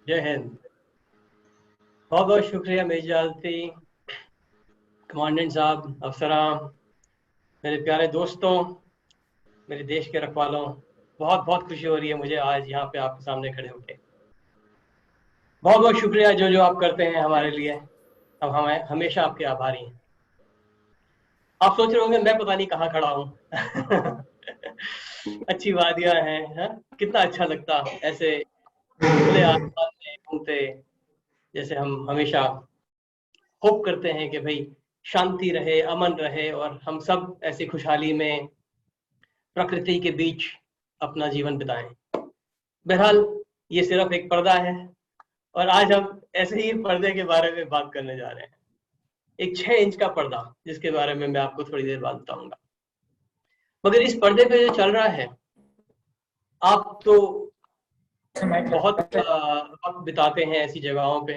जय हिंद। बहुत बहुत शुक्रिया मेरी इजाज़ती, कमांडेंट साहब, अफसरा, मेरे प्यारे दोस्तों, मेरे देश के रखवालों। बहुत बहुत खुशी हो रही है मुझे आज यहाँ पे आपके सामने खड़े होके। बहुत बहुत शुक्रिया जो जो आप करते हैं हमारे लिए। अब हमें हमेशा आपके आभारी हैं। आप सोच रहे होंगे मैं पता नहीं कहाँ खड़ा हूँ। अच्छी वादियाँ हैं, हाँ? कितना अच्छा लगता ऐसे खुले आसमान में घूमते, जैसे हम हमेशा होप करते हैं कि भाई शांति रहे, अमन रहे और हम सब ऐसी खुशहाली में प्रकृति के बीच अपना जीवन बिताएं। बहरहाल ये सिर्फ एक पर्दा है और आज हम ऐसे ही पर्दे के बारे में बात करने जा रहे हैं। एक 6 इंच का पर्दा जिसके बारे में मैं आपको थोड़ी देर बाद बताऊंगा। मगर इस पर्दे पे जो चल रहा है, आप तो बहुत वक्त बिताते हैं ऐसी जगहों पे,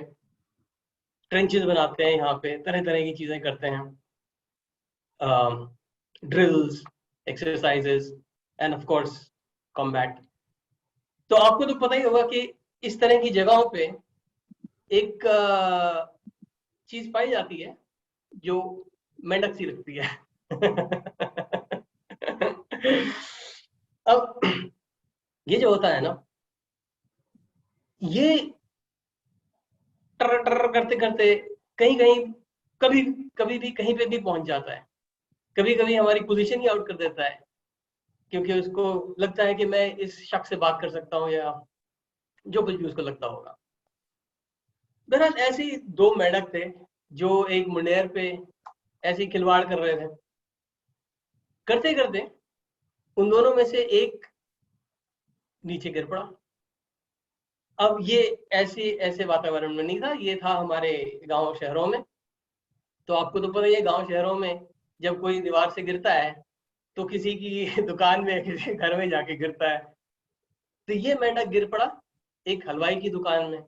ट्रेंचेस बनाते हैं, यहाँ पे तरह तरह की चीजें करते हैं, drills, exercises end of course combat. तो आपको तो पता ही होगा कि इस तरह की जगहों पे एक चीज पाई जाती है जो मेंढक सी लगती है। अब ये जो होता है ना, ये टर टर करते करते कहीं कहीं कभी कभी भी कहीं पे भी पहुंच जाता है। कभी कभी हमारी पोजीशन ही आउट कर देता है, क्योंकि उसको लगता है कि मैं इस शख्स से बात कर सकता हूँ या जो कुछ भी उसको लगता होगा। बहरहाल ऐसे ही 2 मेंढक थे जो एक मुंडेर पे ऐसे ही खिलवाड़ कर रहे थे। करते करते उन दोनों में से एक नीचे गिर पड़ा। अब ये ऐसे ऐसे वातावरण में नहीं था, ये था हमारे गांव शहरों में। तो आपको तो पता ही है, गांव शहरों में जब कोई दीवार से गिरता है तो किसी की दुकान में, किसी घर में जाके गिरता है। तो ये मेंढक गिर पड़ा एक हलवाई की दुकान में,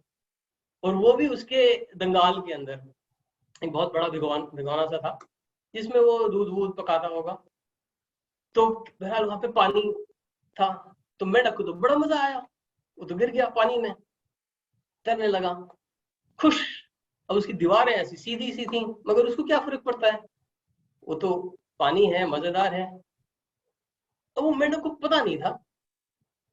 और वो भी उसके दंगाल के अंदर। एक बहुत बड़ा भिगोना सा था जिसमें वो दूध वूध पकाता होगा। तो बहरहाल वहां पे पानी था। तो मेंढक को तो बड़ा मजा आया, वो तो गिर गया पानी में, तैरने लगा खुश। अब उसकी दीवारें ऐसी सीधी सी थी, मगर उसको क्या फर्क पड़ता है, वो तो पानी है, मजेदार है। अब वो मेंढक को पता नहीं था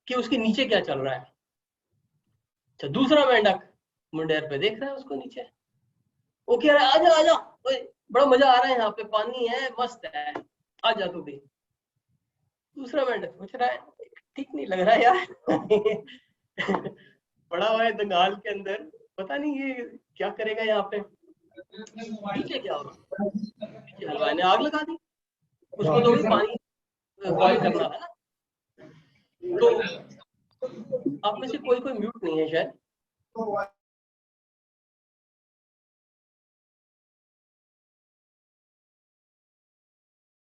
कि उसके नीचे क्या चल रहा है। अच्छा, दूसरा मेंढक मुंडेर पे देख रहा है उसको नीचे। वो कह रहा है आजा आजा, ओए, बड़ा मजा आ रहा है, यहाँ पे पानी है, मस्त है, आजा तू भी। दूसरा मेंढक सोच रहा है ठीक नहीं लग रहा है यार। पड़ा हुआ है दंगाल के अंदर, पता नहीं ये क्या करेगा यहाँ पे, नीचे क्या होगा। नीचे हलवाई ने आग लगा दी, उसको तो भी पानी बॉईल करना था ना। तो आप में से कोई कोई म्यूट नहीं है शायद।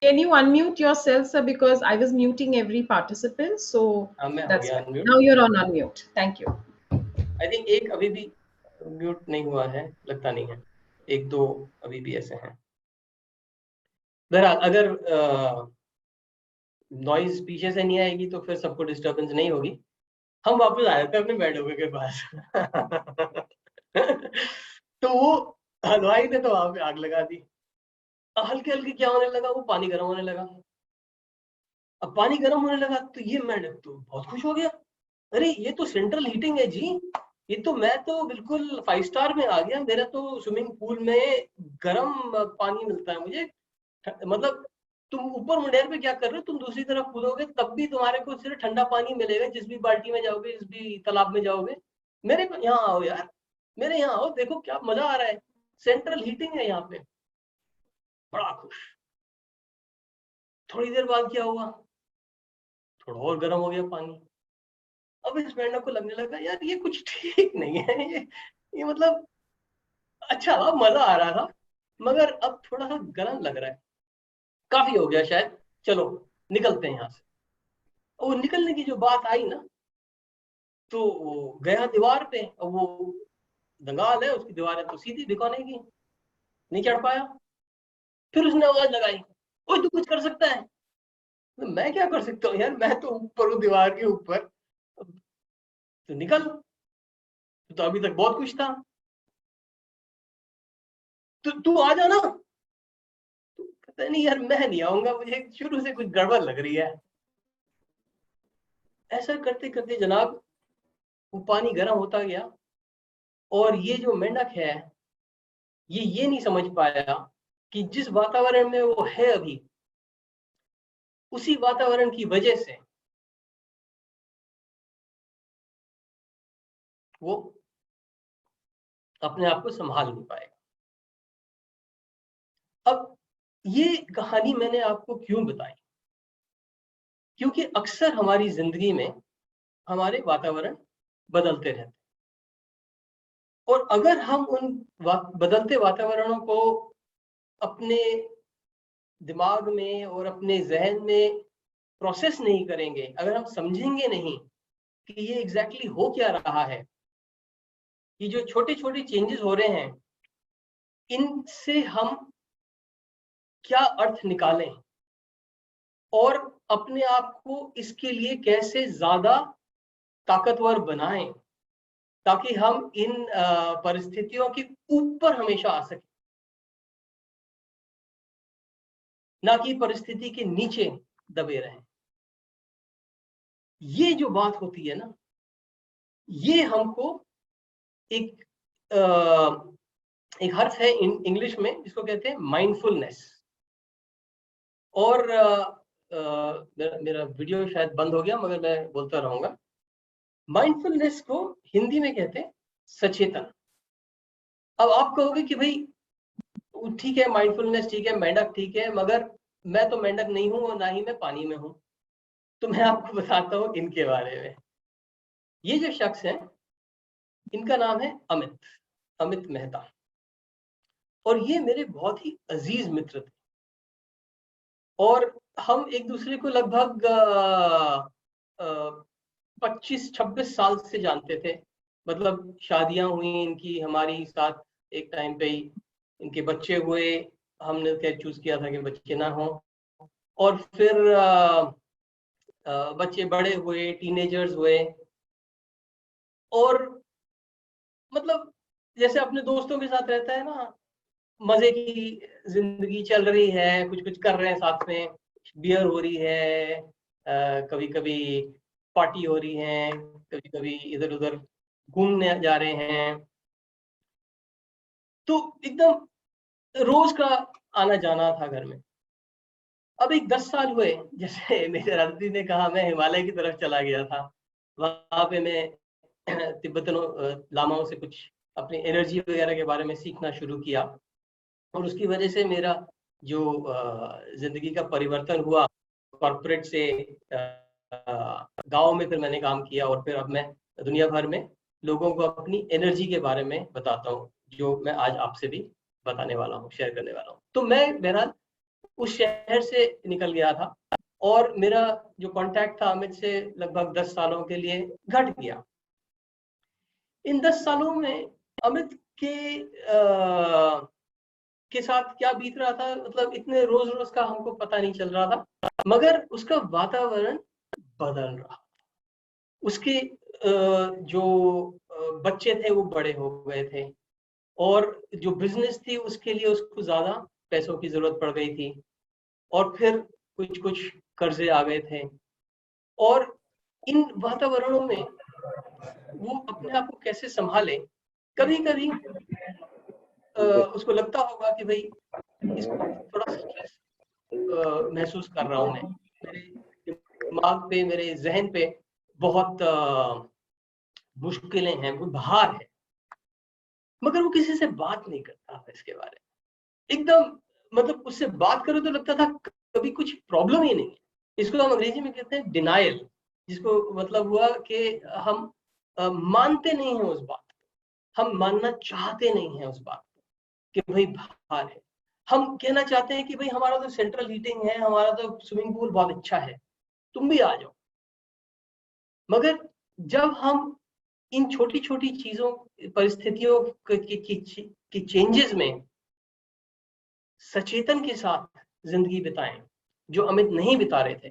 Can you unmute yourself, sir? Because I was muting every participant. So हाँ, मैं हो that's गया why. Unmute. Now you're on unmute. Thank you. I think एक अभी भी म्यूट नहीं हुआ है, लगता नहीं है। एक दो अभी भी ऐसे हैं। बहरहाल अगर नॉइज पीछे से नहीं आएगी तो फिर सबको डिस्टरबेंस नहीं होगी। हम वापस आ जाते हैं अपने बेडों के पास। तो वो हलवाई ने तो वहां पे आग लगा दी। हल्के हल्के क्या होने लगा, वो पानी गर्म होने लगा। अब पानी गर्म होने लगा तो ये मेंढक तो बहुत खुश हो गया। अरे ये तो सेंट्रल हीटिंग है जी, ये तो मैं तो बिल्कुल 5 स्टार में आ गया, मेरा तो स्विमिंग पूल में गर्म पानी मिलता है मुझे। मतलब तुम ऊपर मुंडेर पे क्या कर रहे हो, तुम दूसरी तरफ कूदोगे तब भी तुम्हारे को सिर्फ ठंडा पानी मिलेगा, जिस भी बाल्टी में जाओगे, जिस भी तालाब में जाओगे। मेरे यहाँ आओ यार, मेरे यहाँ आओ, देखो क्या मजा आ रहा है, सेंट्रल हीटिंग है यहाँ पे। बड़ा खुश। थोड़ी देर बाद क्या हुआ, थोड़ा और गर्म हो गया पानी। अब इस मेंढक को लगने लगा यार ये कुछ ठीक नहीं है, ये मतलब अच्छा था, मजा आ रहा था, मगर अब थोड़ा सा गर्म लग रहा है, काफी हो गया शायद, चलो निकलते हैं यहाँ से। और वो निकलने की जो बात आई ना, तो वो गया दीवार पे। और वो दंगाल है, उसकी दीवारें तो सीधी दिखाने की, नहीं चढ़ पाया। फिर उसने आवाज लगाई, ओए तू कुछ कर सकता है। तो मैं क्या कर सकता हूँ यार, मैं तो ऊपर हूँ दीवार के ऊपर, तो निकल। तो अभी तक बहुत कुछ था, तू आ जा ना। तो कहता नहीं यार मैं नहीं आऊंगा, मुझे शुरू से कुछ गड़बड़ लग रही है। ऐसा करते करते जनाब वो पानी गर्म होता गया, और ये जो मेंढक है ये नहीं समझ पाया कि जिस वातावरण में वो है अभी, उसी वातावरण की वजह से वो अपने आप को संभाल नहीं पाएगा। अब ये कहानी मैंने आपको क्यों बताई, क्योंकि अक्सर हमारी जिंदगी में हमारे वातावरण बदलते रहते हैं, और अगर हम उन बदलते वातावरणों को अपने दिमाग में और अपने जहन में प्रोसेस नहीं करेंगे, अगर हम समझेंगे नहीं कि ये एग्जैक्टली हो क्या रहा है, ये जो छोटे छोटे चेंजेस हो रहे हैं इनसे हम क्या अर्थ निकालें और अपने आप को इसके लिए कैसे ज्यादा ताकतवर बनाएं, ताकि हम इन परिस्थितियों के ऊपर हमेशा आ सकें, ना कि परिस्थिति के नीचे दबे रहें। ये जो बात होती है ना, ये हमको एक एक हर्फ है इंग्लिश में जिसको कहते हैं माइंडफुलनेस। और मेरा वीडियो शायद बंद हो गया, मगर मैं बोलता रहूंगा। माइंडफुलनेस को हिंदी में कहते हैं सचेतन। अब आप कहोगे कि भाई ठीक है माइंडफुलनेस ठीक है, मेंढक ठीक है, मगर मैं तो मेंढक नहीं हूं और ना ही मैं पानी में हूं। तो मैं आपको बताता हूं इनके बारे में। ये जो शख्स हैं इनका नाम है अमित मेहता, और ये मेरे बहुत ही अजीज मित्र थे, और हम एक दूसरे को लगभग 25-26 साल से जानते थे। मतलब शादियां हुई इनकी हमारी साथ, एक टाइम पे ही इनके बच्चे हुए, हमने खैर चूज किया था कि बच्चे ना हो, और फिर बच्चे बड़े हुए, टीनेजर्स हुए, और मतलब जैसे अपने दोस्तों के साथ रहता है ना, मजे की जिंदगी चल रही है, कुछ कुछ कर रहे हैं साथ में, बियर हो रही है, कभी कभी पार्टी हो रही है, कभी कभी इधर उधर घूमने जा रहे हैं, तो एकदम रोज का आना जाना था घर में। अब एक 10 साल हुए, जैसे मेरे दादी ने कहा, मैं हिमालय की तरफ चला गया था। वहां पे मैं तिब्बतनों लामाओं से कुछ अपनी एनर्जी वगैरह के बारे में सीखना शुरू किया, और उसकी वजह से मेरा जो जिंदगी का परिवर्तन हुआ, कॉर्पोरेट से गांव में फिर मैंने काम किया, और फिर अब मैं दुनिया भर में लोगों को अपनी एनर्जी के बारे में बताता हूँ, जो मैं आज आपसे भी बताने वाला हूँ, शेयर करने वाला हूँ। तो मैं बहरहाल उस शहर से निकल गया था, और मेरा जो कांटेक्ट था अमित से लगभग 10 सालों के लिए घट गया। इन 10 सालों में अमित के साथ क्या बीत रहा था, मतलब इतने रोज रोज का हमको पता नहीं चल रहा था, मगर उसका वातावरण बदल रहा। उसके जो बच्चे थे वो बड़े हो गए थे, और जो बिजनेस थी उसके लिए उसको ज्यादा पैसों की जरूरत पड़ गई थी, और फिर कुछ कुछ कर्जे आ गए थे, और इन वातावरणों में वो अपने आप को कैसे संभाले। कभी कभी उसको लगता होगा कि भाई इसको थोड़ा स्ट्रेस महसूस कर रहा हूं मैं, मेरे दिमाग पे, मेरे जहन पे बहुत मुश्किलें हैं, बहुत भार है, मगर वो किसी से बात नहीं करता था इसके बारे में। एकदम मतलब उससे बात करो तो लगता था कभी कुछ प्रॉब्लम ही नहीं है। इसको हम अंग्रेजी में कहते हैं डिनायल, जिसको मतलब हुआ कि हम मानते नहीं हैं उस बात को, हम मानना चाहते नहीं हैं उस बात को कि भाई भार है। हम कहना चाहते हैं कि भाई हमारा तो सेंट्रल हीटिंग है, हमारा तो स्विमिंग पूल बहुत अच्छा है, तुम भी आ जाओ। मगर जब हम इन छोटी छोटी चीजों, परिस्थितियों की चेंजेस में सचेतन के साथ जिंदगी बिताएं, जो अमित नहीं बिता रहे थे,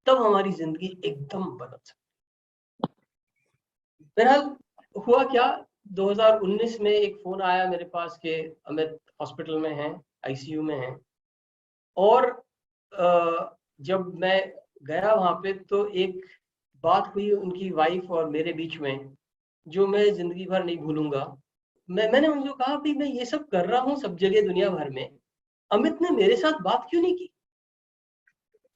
तब हमारी जिंदगी एकदम बदल सकती है। बहरहाल हुआ क्या, 2019 में एक फोन आया मेरे पास कि अमित हॉस्पिटल में हैं, आईसीयू में हैं। और जब मैं गया वहां पे तो एक बात हुई उनकी वाइफ और मेरे बीच में, जो मैं जिंदगी भर नहीं भूलूंगा। मैंने उनको कहा भाई मैं ये सब कर रहा हूँ सब जगह दुनिया भर में, अमित ने मेरे साथ बात क्यों नहीं की?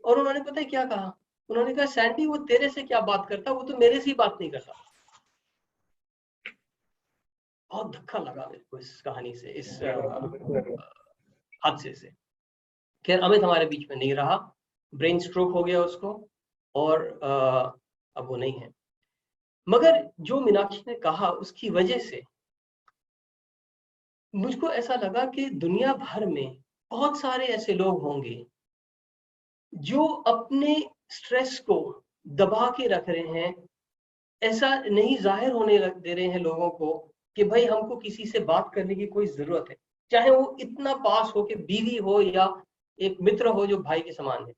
और उन्होंने पता है क्या कहा? उन्होंने कहा सैंडी वो तेरे से क्या बात करता, वो तो मेरे से ही बात नहीं करता। बहुत धक्का लगा मेरे को इस कहानी से, इस हादसे से। खैर अमित हमारे बीच में नहीं रहा, ब्रेन स्ट्रोक हो गया उसको, और अब वो नहीं है। मगर जो मीनाक्षी ने कहा उसकी वजह से मुझको ऐसा लगा कि दुनिया भर में बहुत सारे ऐसे लोग होंगे जो अपने स्ट्रेस को दबा के रख रहे हैं, ऐसा नहीं जाहिर होने दे रहे हैं लोगों को कि भाई हमको किसी से बात करने की कोई जरूरत है, चाहे वो इतना पास हो कि बीवी हो या एक मित्र हो जो भाई के समान है।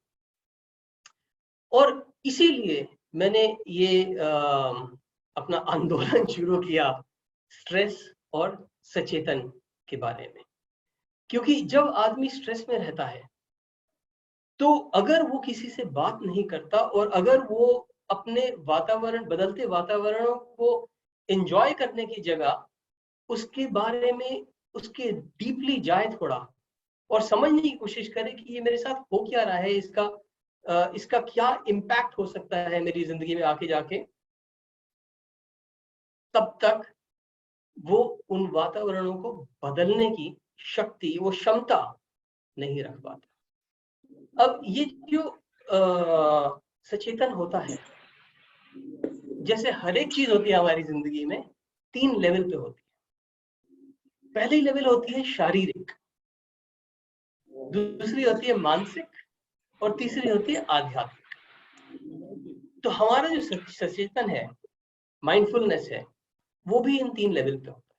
और इसीलिए मैंने ये अपना आंदोलन शुरू किया स्ट्रेस और सचेतन के बारे में। क्योंकि जब आदमी स्ट्रेस में रहता है तो अगर वो किसी से बात नहीं करता और अगर वो अपने वातावरण, बदलते वातावरणों को एंजॉय करने की जगह उसके बारे में, उसके डीपली जाए थोड़ा और समझने की कोशिश करे कि ये मेरे साथ हो क्या रहा है, इसका क्या इम्पैक्ट हो सकता है मेरी जिंदगी में आके जाके, तब तक वो उन वातावरणों को बदलने की शक्ति, वो क्षमता नहीं रख पाता। अब ये जो सचेतन होता है, जैसे हर एक चीज होती है हमारी जिंदगी में 3 लेवल पे होती है। पहली लेवल होती है शारीरिक, दूसरी होती है मानसिक, और तीसरी होती है आध्यात्मिक। तो हमारा जो सचेतन है, माइंडफुलनेस है, वो भी इन 3 लेवल पे होता है।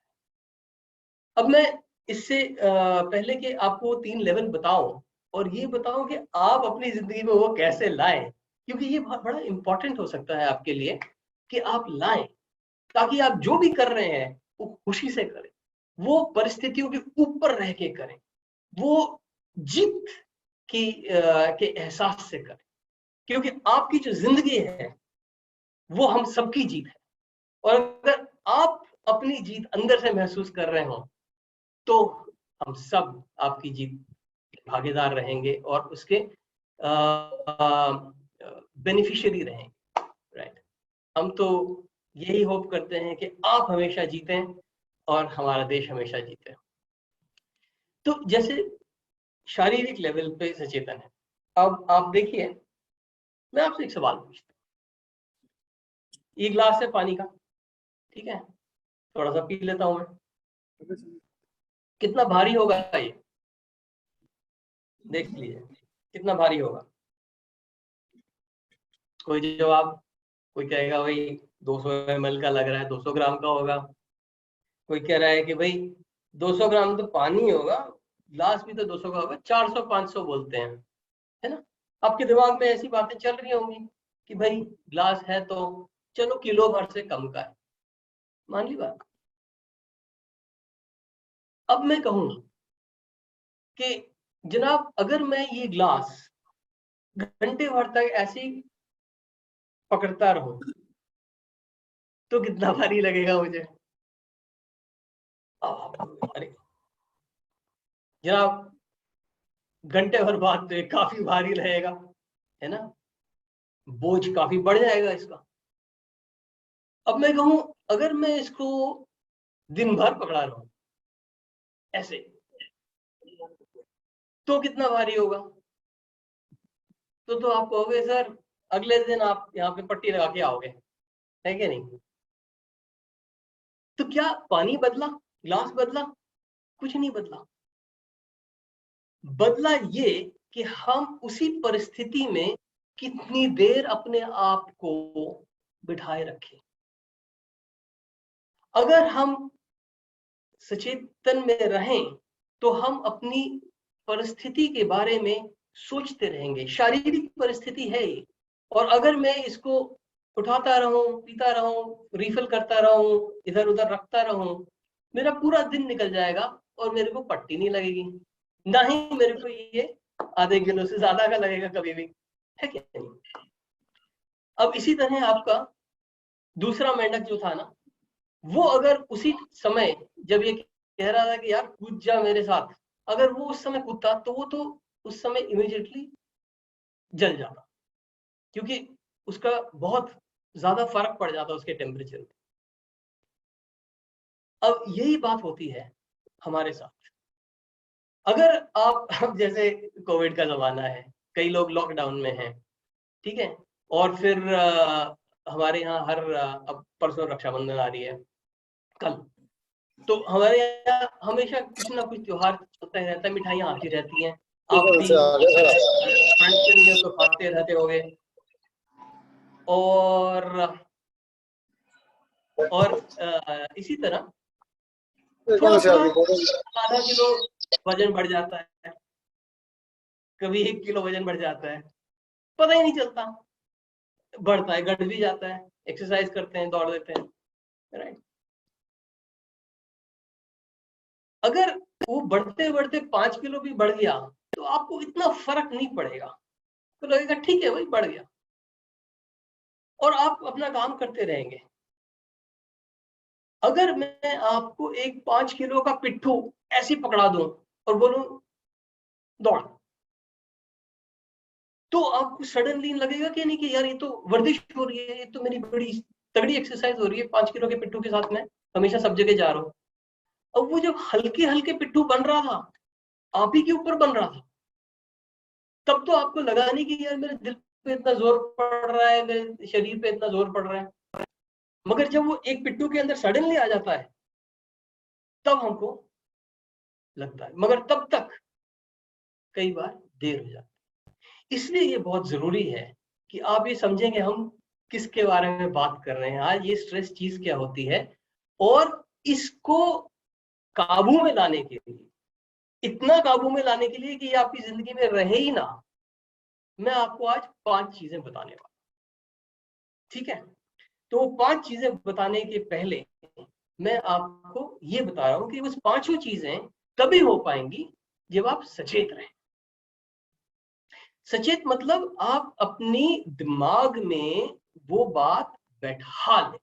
अब मैं इससे पहले कि आपको 3 लेवल बताऊं और ये बताऊं कि आप अपनी जिंदगी में वो कैसे लाएं, क्योंकि ये बहुत बड़ा इंपॉर्टेंट हो सकता है आपके लिए कि आप लाएं, ताकि आप जो भी कर रहे हैं वो खुशी से करें, वो परिस्थितियों के ऊपर रह के करें, वो जीत के एहसास से करें। क्योंकि आपकी जो जिंदगी है वो हम सबकी जीत है, और अगर आप अपनी जीत अंदर से महसूस कर रहे हो तो हम सब आपकी जीत के भागीदार रहेंगे और उसके बेनिफिशियरी रहेंगे, राइट। हम तो यही होप करते हैं कि आप हमेशा जीतें और हमारा देश हमेशा जीते। तो जैसे शारीरिक लेवल पे सचेतन है। अब आप देखिए, मैं आपसे एक सवाल पूछता हूँ, ये ग्लास है पानी का, ठीक है, थोड़ा सा पी लेता हूं मैं, कितना भारी होगा ये? देख लीजिए कितना भारी होगा। कोई जवाब? कोई कहेगा भाई 200 ml का लग रहा है, 200 ग्राम का होगा। कोई कह रहा है कि भाई 200 ग्राम तो पानी होगा, ग्लास भी तो 200 का होगा, 400 500 बोलते हैं, है ना। आपके दिमाग में ऐसी बातें चल रही होंगी कि भाई ग्लास है तो चलो किलो भर से कम का है, मान ली बात। अब मैं कहूँ कि जनाब अगर मैं ये ग्लास घंटे भर तक ऐसे ही पकड़ता रहूं तो कितना भारी लगेगा मुझे? अरे जनाब घंटे भर बाद तो ये काफी भारी रहेगा, है ना, बोझ काफी बढ़ जाएगा इसका। अब मैं कहूं अगर मैं इसको दिन भर पकड़ा रहूं ऐसे, तो कितना भारी होगा? तो आप कहोगे सर अगले दिन आप यहाँ पे पट्टी लगा के आओगे, है कि नहीं? तो क्या पानी बदला, ग्लास बदला? कुछ नहीं बदला। बदला ये कि हम उसी परिस्थिति में कितनी देर अपने आप को बिठाए रखें। अगर हम सचेतन में रहें तो हम अपनी परिस्थिति के बारे में सोचते रहेंगे। शारीरिक परिस्थिति है ये, और अगर मैं इसको उठाता रहूं, पीता रहूं, रिफिल करता रहूं, इधर उधर रखता रहूं, मेरा पूरा दिन निकल जाएगा और मेरे को पट्टी नहीं लगेगी, ना ही मेरे को ये आधे किलो से ज्यादा का लगेगा कभी भी, है क्या नहीं। अब इसी तरह आपका दूसरा मेंढक जो था ना, वो अगर उसी समय जब ये कह रहा था कि यार कूद जा मेरे साथ, अगर वो उस समय कूदता तो वो तो उस समय इमीडिएटली जल जाता, क्योंकि उसका बहुत ज्यादा फर्क पड़ जाता उसके टेम्परेचर में। अब यही बात होती है हमारे साथ। अगर आप अब जैसे कोविड का जमाना है, कई लोग लॉकडाउन में हैं, ठीक है, और फिर हमारे यहाँ अब परसों रक्षाबंधन आ रही है कल, तो हमारे यहाँ हमेशा कुछ ना कुछ त्योहार चलता ही रहता है, मिठाइयाँ आती रहती हैं, आप भी फ्रेंड्स तो खाते रहते होगे। और इसी तरह थोड़ा थोड़ा आधा किलो वजन बढ़ जाता है, कभी 1 किलो वजन बढ़ जाता है, पता ही नहीं चलता, बढ़ता है, घट भी जाता है, एक्सरसाइज करते हैं, दौड़ देते हैं, राइट। अगर वो बढ़ते बढ़ते 5 किलो भी बढ़ गया तो आपको इतना फर्क नहीं पड़ेगा, तो लगेगा ठीक है भाई बढ़ गया, और आप अपना काम करते रहेंगे। अगर मैं आपको एक 5 किलो का पिट्ठू ऐसे पकड़ा दूं और बोलूं दौड़, तो आपको सडनली लगेगा कि नहीं कि यार ये तो वर्जिश हो रही है, ये तो मेरी बड़ी तगड़ी एक्सरसाइज हो रही है, 5 किलो के पिट्ठू के साथ मैं हमेशा सब जगह जा रहा हूँ। अब वो जब हल्के हल्के पिट्ठू बन रहा था, आप ही के ऊपर बन रहा था, तब तो आपको लगा नहीं कि यार मेरे दिल पे इतना जोर पड़ रहा है, मेरे शरीर पे इतना जोर पड़ रहा है। मगर जब वो एक पिट्ठू के अंदर सडनली आ जाता है तब हमको लगता है, मगर तब तक कई बार देर हो जाती है। इसलिए ये बहुत जरूरी है कि आप ये समझेंगे हम किसके बारे में बात कर रहे हैं आज, ये स्ट्रेस चीज क्या होती है, और इसको काबू में लाने के लिए, इतना काबू में लाने के लिए कि ये आपकी जिंदगी में रहे ही ना, मैं आपको आज 5 चीजें बताने वाला, ठीक है। तो 5 चीजें बताने के पहले मैं आपको ये बता रहा हूं कि उस 5 चीजें तभी हो पाएंगी जब आप सचेत रहें। सचेत मतलब आप अपनी दिमाग में वो बात बैठा लें,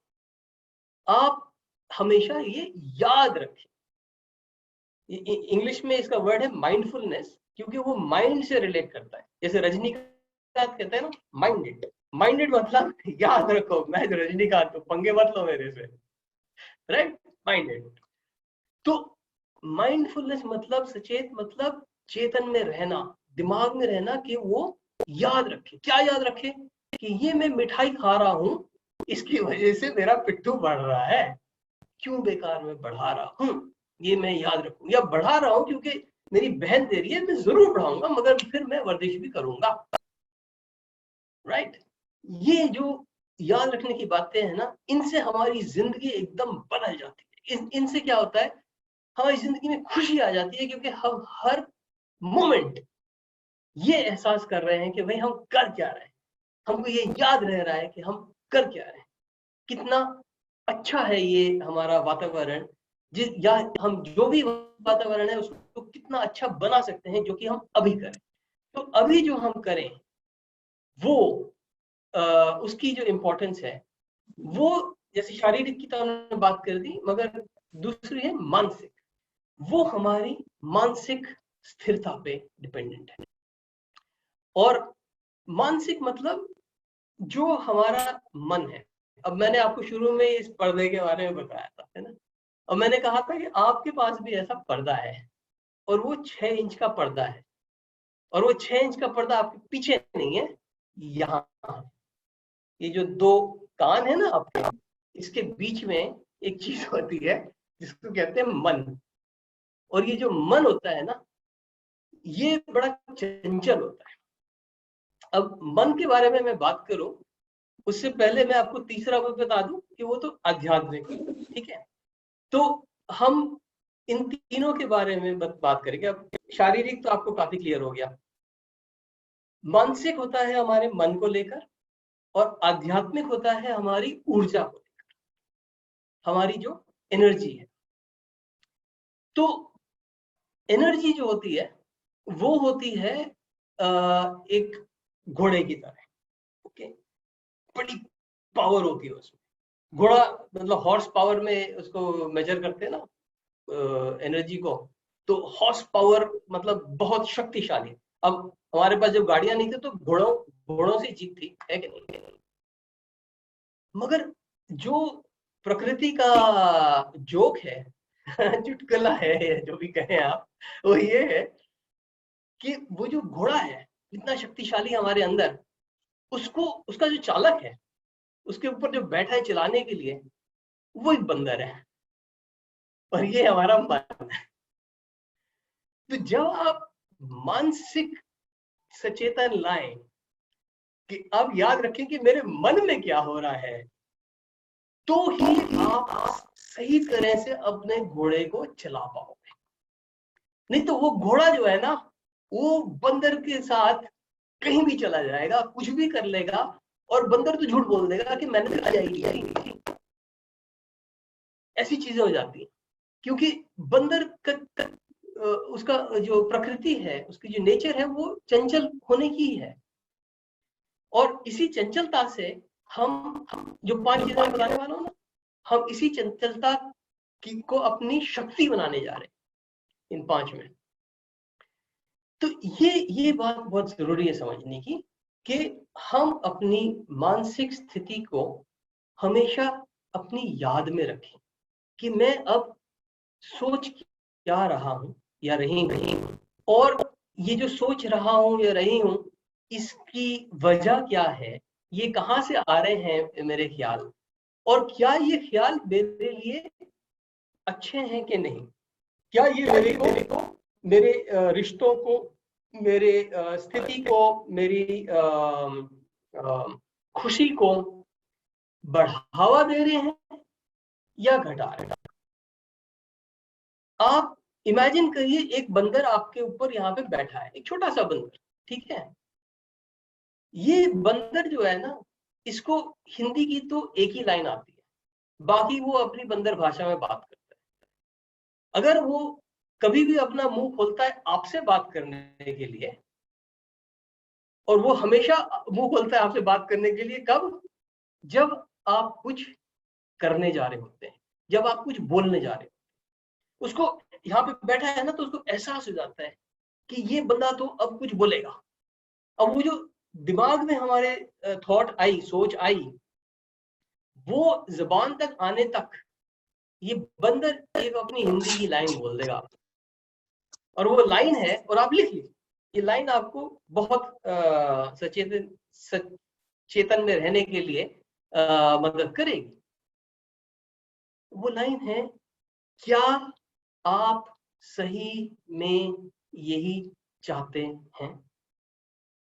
आप हमेशा ये याद रखें। इंग्लिश में इसका वर्ड है माइंडफुलनेस, क्योंकि वो माइंड से रिलेट करता है। जैसे रजनीकांत कहते हैं ना माइंडेड, माइंडेड मतलब याद रखो मैं जो रजनीकांत हूं, पंगे मत लो मेरे से, राइट, माइंडेड। तो माइंडफुलनेस मतलब सचेत मतलब चेतन में रहना, दिमाग में रहना, कि वो याद रखे। क्या याद रखे? कि ये मैं मिठाई खा रहा हूं, इसकी वजह से मेरा पिट्ठू बढ़ रहा है, क्यों बेकार में बढ़ा रहा हूं, ये मैं याद रखूं। या बढ़ा रहा हूं क्योंकि मेरी बहन दे रही है, मैं जरूर बढ़ाऊंगा, मगर फिर मैं वर्जिश भी करूंगा, राइट। ये जो याद रखने की बातें हैं ना, इनसे हमारी जिंदगी एकदम बदल जाती है। इनसे क्या होता है, हमारी जिंदगी में खुशी आ जाती है, क्योंकि हम हर मोमेंट ये एहसास कर रहे हैं कि भाई हम कर क्या रहे हैं, हमको ये याद रह रहा है कि हम कर क्या रहे हैं, कितना अच्छा है ये हमारा वातावरण, जिस या हम जो भी वातावरण है उसको कितना अच्छा बना सकते हैं, जो कि हम अभी करें। तो अभी जो हम करें वो उसकी जो इम्पोर्टेंस है, वो जैसे शारीरिक की तो हमने बात कर दी, मगर दूसरी है मानसिक। वो हमारी मानसिक स्थिरता पे डिपेंडेंट है। और मानसिक मतलब जो हमारा मन है। अब मैंने आपको शुरू में इस पर्दे के बारे में बताया था, है ना, और मैंने कहा था कि आपके पास भी ऐसा पर्दा है, और वो 6 इंच का पर्दा है, और वो 6 इंच का पर्दा आपके पीछे नहीं है, यहाँ, ये जो 2 कान है ना आपके, इसके बीच में एक चीज होती है जिसको कहते हैं मन। और ये जो मन होता है ना, ये बड़ा चंचल होता है। अब मन के बारे में मैं बात करूं उससे पहले मैं आपको तीसरा वो बता दूं कि वो तो आध्यात्मिक, ठीक है। तो हम इन तीनों के बारे में बात करेंगे। अब शारीरिक तो आपको काफी क्लियर हो गया, मानसिक होता है हमारे मन को लेकर, और आध्यात्मिक होता है हमारी ऊर्जा को, हमारी जो एनर्जी है। तो एनर्जी जो होती है वो होती है एक घोड़े की तरह, ओके, बड़ी पावर होती है उसमें। घोड़ा मतलब हॉर्स पावर में उसको मेजर करते हैं ना एनर्जी को, तो हॉर्स पावर मतलब बहुत शक्तिशाली। अब हमारे पास जब गाड़ियां नहीं थी तो घोड़ों से जीत थी, है कि नहीं? मगर जो प्रकृति का जोक है चुटकुला है, जो भी कहें आप, वो ये है कि वो जो घोड़ा है इतना शक्तिशाली हमारे अंदर, उसको उसका जो चालक है, उसके ऊपर जो बैठा है चलाने के लिए, वो एक बंदर है और ये हमारा मन है। तो जब आप मानसिक सचेतन लाएं कि अब याद रखें कि मेरे मन में क्या हो रहा है, तो ही आप सही तरह से अपने घोड़े को चला पाओगे। नहीं तो वो घोड़ा जो है ना, वो बंदर के साथ कहीं भी चला जाएगा, कुछ भी कर लेगा, और बंदर तो झूठ बोल देगा कि मैंने तो किया। ऐसी चीजें हो जाती है क्योंकि बंदर उसका जो प्रकृति है, उसकी जो नेचर है, वो चंचल होने की है। और इसी चंचलता से हम जो 5 चीजें बताने वाला हूं ना, हम इसी चंचलता की को अपनी शक्ति बनाने जा रहे हैं इन 5 में। तो ये बात बहुत जरूरी है समझने की कि हम अपनी मानसिक स्थिति को हमेशा अपनी याद में रखें कि मैं अब सोच क्या रहा हूं या रही हूं, और ये जो सोच रहा हूं या रही हूं, इसकी वजह क्या है, ये कहां से आ रहे हैं मेरे ख्याल, और क्या ये ख्याल मेरे लिए अच्छे हैं कि नहीं, क्या ये मेरे को मेरे रिश्तों को, मेरे स्थिति को, मेरी खुशी को बढ़ावा दे रहे हैं या घटा रहे हैं। आप इमेजिन करिए एक बंदर आपके ऊपर यहाँ पे बैठा है, एक छोटा सा बंदर, ठीक है। ये बंदर जो है ना, इसको हिंदी की तो एक ही लाइन आती है, बाकी वो अपनी बंदर भाषा में बात करता है। अगर वो कभी भी अपना मुंह खोलता है आपसे बात करने के लिए, और वो हमेशा मुंह खोलता है आपसे बात करने के लिए कब? जब आप कुछ करने जा रहे होते हैं, जब आप कुछ बोलने जा रहे हो। उसको यहाँ पे बैठा है ना, तो उसको एहसास हो जाता है कि ये बंदा तो अब कुछ बोलेगा। अब वो जो दिमाग में हमारे थॉट आई, सोच आई, वो जबान तक आने तक ये बंदर एक अपनी हिंदी की लाइन बोल देगा, और वो लाइन है, और आप लिख लीजिए, ये लाइन आपको बहुत सचेतन में रहने के लिए मदद करेगी। वो लाइन है, क्या आप सही में यही चाहते हैं?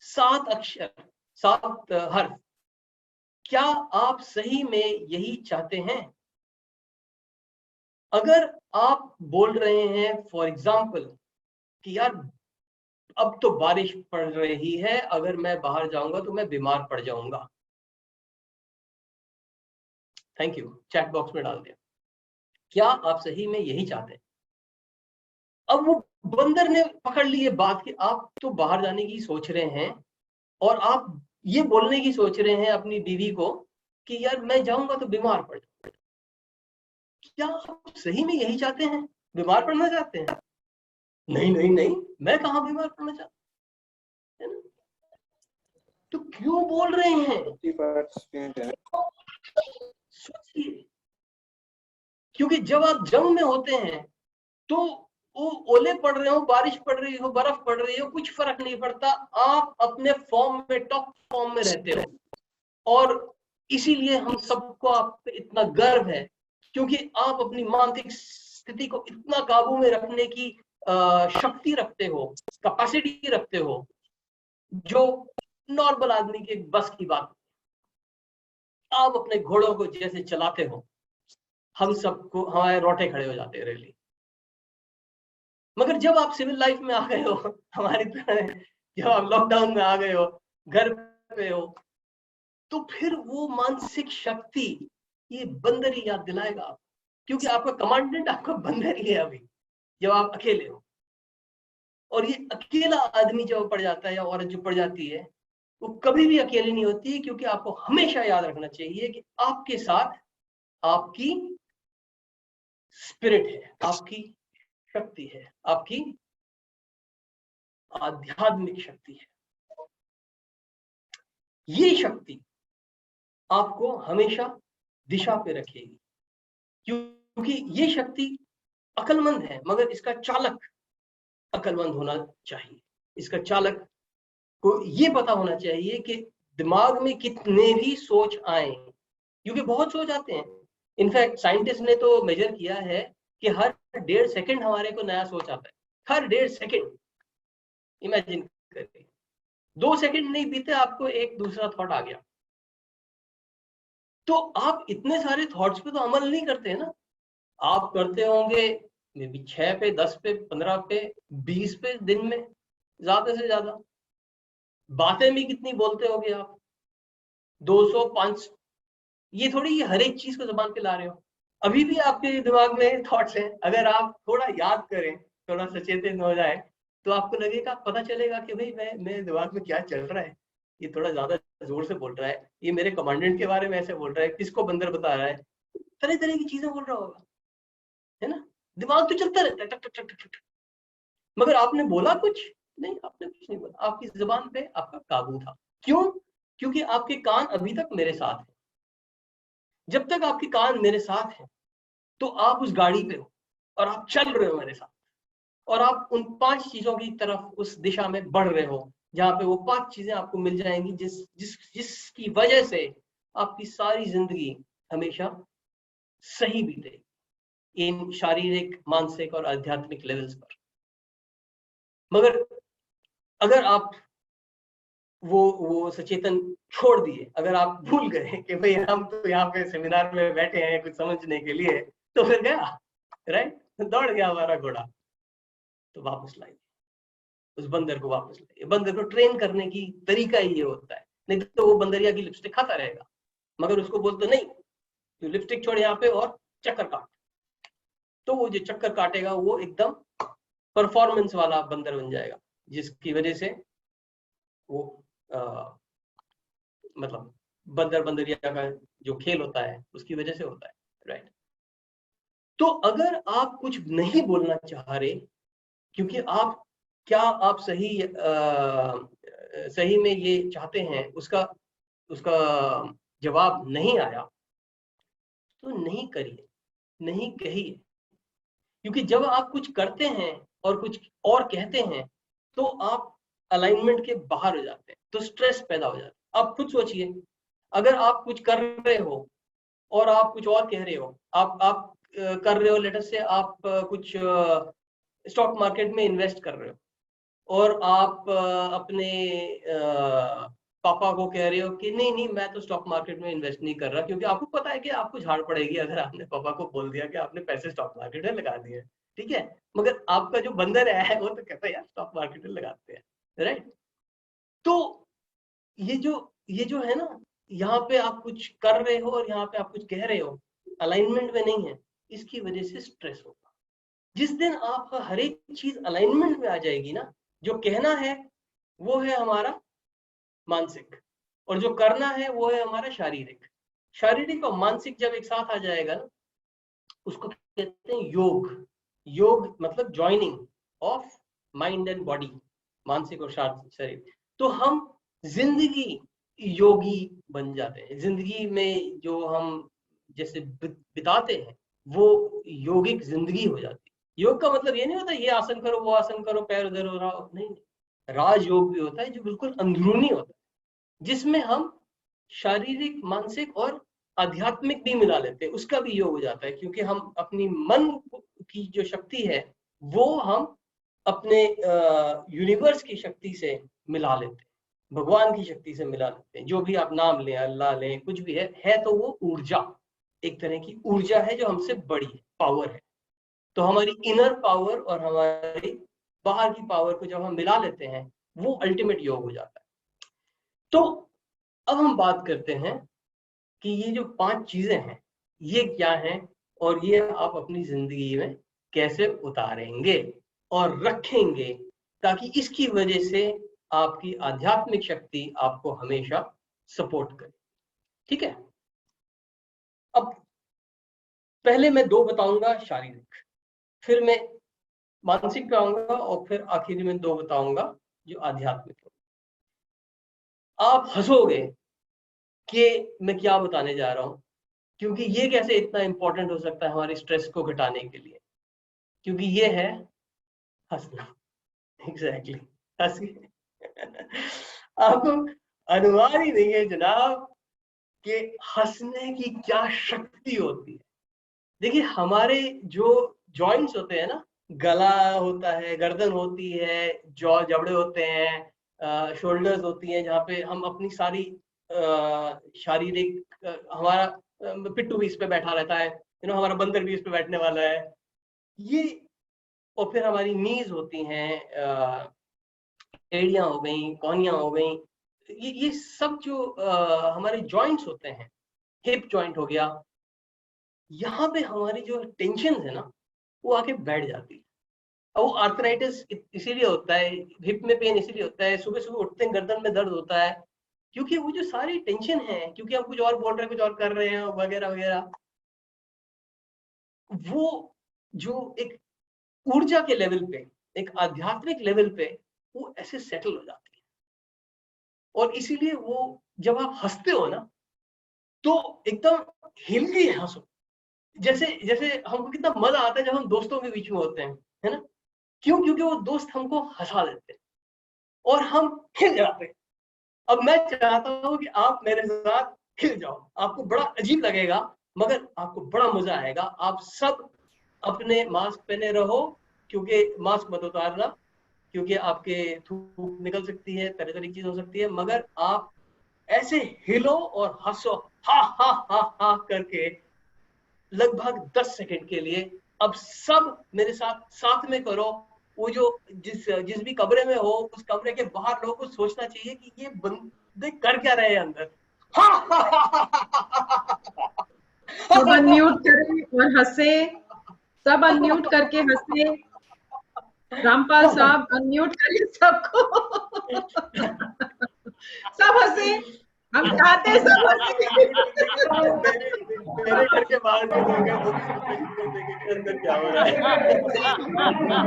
7 अक्षर, 7 हर्फ। क्या आप सही में यही चाहते हैं? अगर आप बोल रहे हैं फॉर एग्जाम्पल कि यार अब तो बारिश पड़ रही है, अगर मैं बाहर जाऊंगा तो मैं बीमार पड़ जाऊंगा, थैंक यू, चैट बॉक्स में डाल दिया। क्या आप सही में यही चाहते हैं? अब वो बंदर ने पकड़ ली ये बात कि आप तो बाहर जाने की सोच रहे हैं, और आप ये बोलने की सोच रहे हैं अपनी बीवी को कि यार मैं जाऊंगा तो बीमार पड़ जाऊंगा। क्या आप सही में यही चाहते हैं? बीमार पड़ना चाहते हैं? नहीं नहीं नहीं, मैं कहाँ बीमार पड़ना चाहता, है ना? तो क्यों बोल रहे हैं? सोचिए, क्योंकि जब आप जंग में होते हैं तो वो ओले पड़ रहे हो, बारिश पड़ रही हो, बर्फ पड़ रही हो, कुछ फर्क नहीं पड़ता, आप अपने फॉर्म में, टॉप फॉर्म में रहते हो। और इसीलिए हम सबको आप पे इतना गर्व है, क्योंकि आप अपनी मानसिक स्थिति को इतना काबू में रखने की शक्ति रखते हो, कैपेसिटी रखते हो, जो नॉर्मल आदमी के बस की बात। आप अपने घोड़ों को जैसे चलाते हो, हम सबको हमारे रोटे खड़े हो जाते हैं रेली। मगर जब आप सिविल लाइफ में आ गए हो, हमारी तरह, जब आप लॉकडाउन में आ गए हो, घर पे हो, तो फिर वो मानसिक शक्ति ये बंदर ही याद दिलाएगा आप, क्योंकि आपका कमांडेंट आपका बंदर ही है अभी जब आप अकेले हो। और ये अकेला आदमी जब पड़ जाता है या औरत जो पड़ जाती है वो कभी भी अकेली नहीं होती है, क्योंकि आपको हमेशा याद रखना चाहिए कि आपके साथ आपकी स्पिरिट है, आपकी शक्ति है, आपकी आध्यात्मिक शक्ति है। ये शक्ति आपको हमेशा दिशा पे रखेगी, क्योंकि ये शक्ति अकलमंद है, मगर इसका चालक अकलमंद होना चाहिए। इसका चालक को ये पता होना चाहिए कि दिमाग में कितने भी सोच आए, क्योंकि बहुत सोच आते हैं। इनफैक्ट साइंटिस्ट ने तो मेजर किया है कि हर 1.5 सेकंड हमारे को नया सोच आता है, हर 1.5 सेकंड। इमेजिन करिए 2 सेकंड नहीं बीते आपको एक दूसरा थॉट आ गया। तो आप इतने सारे थॉट्स पे तो अमल नहीं करते हैं ना। आप करते होंगे मे बी 6 पे, 10 पे, 15 पे, 20 पे दिन में, ज्यादा से ज्यादा। बातें भी कितनी बोलते होगे आप, 200, 500। ये थोड़ी ये हर एक चीज को जबान पे ला रहे हो। अभी भी आपके दिमाग में थॉट्स हैं, अगर आप थोड़ा याद करें, थोड़ा सचेतन हो जाए, तो आपको लगेगा, पता चलेगा कि भाई मेरे दिमाग में क्या चल रहा है। ये थोड़ा ज्यादा जोर से बोल रहा है, ये मेरे कमांडेंट के बारे में ऐसे बोल रहा है, किसको बंदर बता रहा है, तरह तरह की चीजें बोल रहा होगा, है ना। दिमाग तो चलता रहता है, टक टक टक टक टक। मगर आपने बोला कुछ नहीं, आपने कुछ नहीं बोला, आपकी जुबान पे आपका काबू था। क्यों? क्योंकि आपके कान अभी तक मेरे साथ हैं। जब तक आपके कान मेरे साथ हैं तो आप उस गाड़ी पे हो और आप चल रहे हो मेरे साथ, और आप उन 5 चीजों की तरफ, उस दिशा में बढ़ रहे हो जहां पे वो 5 चीजें आपको मिल जाएंगी जिसकी वजह से आपकी सारी जिंदगी हमेशा सही बीतेगी इन शारीरिक, मानसिक और आध्यात्मिक लेवल्स पर। मगर अगर आप वो सचेतन छोड़ दिए, अगर आप भूल गए कि भाई हम तो यहाँ पे सेमिनार में बैठे हैं कुछ समझने के लिए, तो फिर गया, राइट, दौड़ गया हमारा घोड़ा। तो वापस लाइए उस बंदर को, वापस लाइए। बंदर को ट्रेन करने की तरीका ही ये होता है, नहीं तो वो बंदरिया की लिपस्टिक खाता रहेगा। मगर उसको बोलते नहीं, तो लिपस्टिक छोड़ यहाँ पे और चक्कर काट, तो वो जो चक्कर काटेगा वो एकदम परफॉर्मेंस वाला बंदर बन जाएगा, जिसकी वजह से वो मतलब बंदर बंदरिया का जो खेल होता है उसकी वजह से होता है, राइट। तो अगर आप कुछ नहीं बोलना चाह रहे, क्योंकि आप क्या आप सही में ये चाहते हैं, उसका उसका जवाब नहीं आया, तो नहीं करिए, नहीं कहिए। क्योंकि जब आप कुछ करते हैं और कुछ और कहते हैं तो आप अलाइनमेंट के बाहर हो जाते हैं, तो स्ट्रेस पैदा हो जाता है। आप खुद सोचिए, अगर आप कुछ कर रहे हो और आप कुछ और कह रहे हो, आप कर रहे हो, लेटर से आप कुछ स्टॉक मार्केट में इन्वेस्ट कर रहे हो, और आप अपने पापा को कह रहे हो कि नहीं नहीं मैं तो स्टॉक मार्केट में इन्वेस्ट नहीं कर रहा, क्योंकि आपको पता है कि आपको झाड़ पड़ेगी अगर आपने पापा को बोल दिया कि आपने पैसे स्टॉक मार्केट में लगा दिए, ठीक है। मगर आपका जो बंदर है वो तो कहता है यार स्टॉक मार्केट में लगाते हैं, राइट। तो ये जो है ना, यहाँ पे आप कुछ कर रहे हो और यहाँ पे आप कुछ कह रहे हो, अलाइनमेंट में नहीं है, इसकी वजह से स्ट्रेस होगा। जिस दिन आपका हर एक चीज अलाइनमेंट में आ जाएगी ना, जो कहना है वो है हमारा मानसिक, और जो करना है वो है हमारा शारीरिक। शारीरिक और मानसिक जब एक साथ आ जाएगा ना, उसको कहते हैं योग। योग मतलब joining of mind and body, मानसिक और शरीर। तो हम जिंदगी योगी बन जाते हैं। जिंदगी में जो हम जैसे बिताते हैं वो योगिक जिंदगी हो जाती है। योग का मतलब ये नहीं होता ये आसन करो, वो आसन करो, पैर उधर हो रहा हो, नहीं। राजयोग भी होता है जो बिल्कुल अंदरूनी होता है, जिसमें हम शारीरिक, मानसिक और आध्यात्मिक भी मिला लेते हैं, उसका भी योग हो जाता है। क्योंकि हम अपनी मन की जो शक्ति है वो हम अपने यूनिवर्स की शक्ति से मिला लेते हैं, भगवान की शक्ति से मिला लेते हैं। जो भी आप नाम लें, अल्लाह लें, कुछ भी है तो वो ऊर्जा, एक तरह की ऊर्जा है जो हमसे बड़ी है, पावर है। तो हमारी इनर पावर और हमारी बाहर की पावर को जब हम मिला लेते हैं वो अल्टीमेट योग हो जाता है। तो अब हम बात करते हैं कि ये जो 5 चीजें हैं ये क्या हैं और ये आप अपनी जिंदगी में कैसे उतारेंगे और रखेंगे ताकि इसकी वजह से आपकी आध्यात्मिक शक्ति आपको हमेशा सपोर्ट करे। ठीक है, अब पहले मैं 2 बताऊंगा शारीरिक, फिर मैं मानसिक पे आऊंगा और फिर आखिरी में 2 बताऊंगा जो आध्यात्मिक। आप हंसोगे कि मैं क्या बताने जा रहा हूं, क्योंकि ये कैसे इतना इंपॉर्टेंट हो सकता है हमारे स्ट्रेस को घटाने के लिए, क्योंकि ये है हंसना। एग्जैक्टली, हंसिए। आपको अनुमान ही नहीं है जनाब कि हंसने की क्या शक्ति होती है। देखिए हमारे जो जॉइंट्स होते हैं ना, गला होता है, गर्दन होती है, जॉ जबड़े होते हैं, शोल्डर्स होती हैं, जहाँ पे हम अपनी सारी शारीरिक हमारा पिट्ठू भी इस पे बैठा रहता है, हमारा बंदर भी इस पे बैठने वाला है ये। और फिर हमारी नीज होती हैं, एड़ियां हो गई, कोहनियां हो गई, ये सब जो हमारे जॉइंट्स होते हैं, हिप जॉइंट हो गया, यहाँ पे हमारी जो टेंशन है ना वो आके बैठ जाती है। और वो आर्थराइटिस इसीलिए होता है, हिप में पेन इसीलिए होता है, सुबह सुबह उठते हैं गर्दन में दर्द होता है, क्योंकि वो जो सारी टेंशन है, क्योंकि हम कुछ और बोल रहे हैं, कुछ और कर रहे हैं वगैरह वगैरह, वो जो एक ऊर्जा के लेवल पे, एक आध्यात्मिक लेवल पे वो ऐसे सेटल हो जाती है। और इसीलिए वो जब आप हंसते हो ना तो एकदम हिल के हंसो, जैसे जैसे हमको कितना मजा आता है जब हम दोस्तों के बीच में होते हैं, है ना? क्यों? क्योंकि वो दोस्त हमको हंसा देते हैं और हम हिल जाते हैं। अब मैं चाहता हूं कि आप मेरे साथ हिल जाओ, आपको बड़ा अजीब लगेगा मगर आपको बड़ा मजा आएगा। आप सब अपने मास्क पहने रहो, क्योंकि मास्क मत उतारना, क्योंकि आपके थूक निकल सकती है, तरह तरह की चीज हो सकती है, मगर आप ऐसे हिलो और हंसो, हा हा हा हा करके लगभग 10 सेकंड के लिए। अब सब मेरे साथ साथ में करो। वो जो जिस भी कमरे में हो, उस कमरे के बाहर लोगों को सोचना चाहिए कि ये बंदे कर क्या रहे हैं अंदर। सब अनम्यूट करें और हंसे, सब अनम्यूट करके हंसे। रामपाल साहब अनम्यूट करिए सबको। सब हंसे, हम चाहते हैं सब हंसे। मेरे घर के बाहर जो लोग हैं वो भी सोच रहे हैं देखें कि अंदर क्या हो रहा है।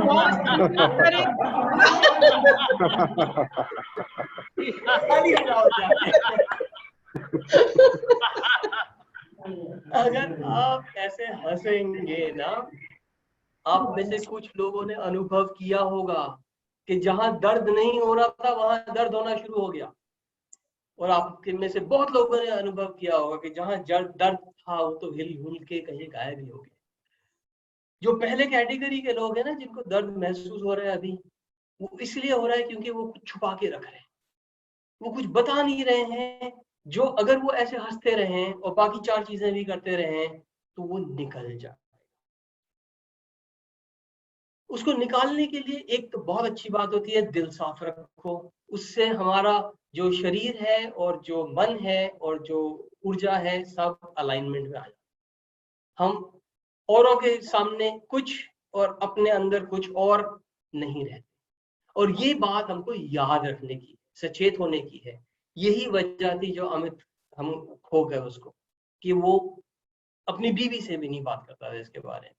बॉस अनम्यूट करें। खाली जाओ जाके। अगर आप ऐसे हंसेंगे ना, आप में से कुछ लोगों ने अनुभव किया होगा कि जहां दर्द नहीं हो रहा था वहां दर्द होना शुरू हो गया, और आपके में से बहुत लोगों ने अनुभव किया होगा कि जहां दर्द था वो तो हिल हुल के कहीं गायब ही हो गया। जो पहले कैटेगरी के लोग हैं ना, जिनको दर्द महसूस हो रहा है अभी, वो इसलिए हो रहा है क्योंकि वो कुछ छुपा के रख रहे हैं, वो कुछ बता नहीं रहे हैं, जो अगर वो ऐसे हंसते रहें और बाकी 4 चीजें भी करते रहें तो वो निकल जाए। उसको निकालने के लिए एक तो बहुत अच्छी बात होती है, दिल साफ रखो। उससे हमारा जो शरीर है और जो मन है और जो ऊर्जा है सब अलाइनमेंट में आ जाए। हम औरों के सामने कुछ और अपने अंदर कुछ और नहीं रहते। और ये बात हमको याद रखने की, सचेत होने की है। यही वजह थी जो अमित हम खो गए उसको, कि वो अपनी बीवी से भी नहीं बात करता था इसके बारे में।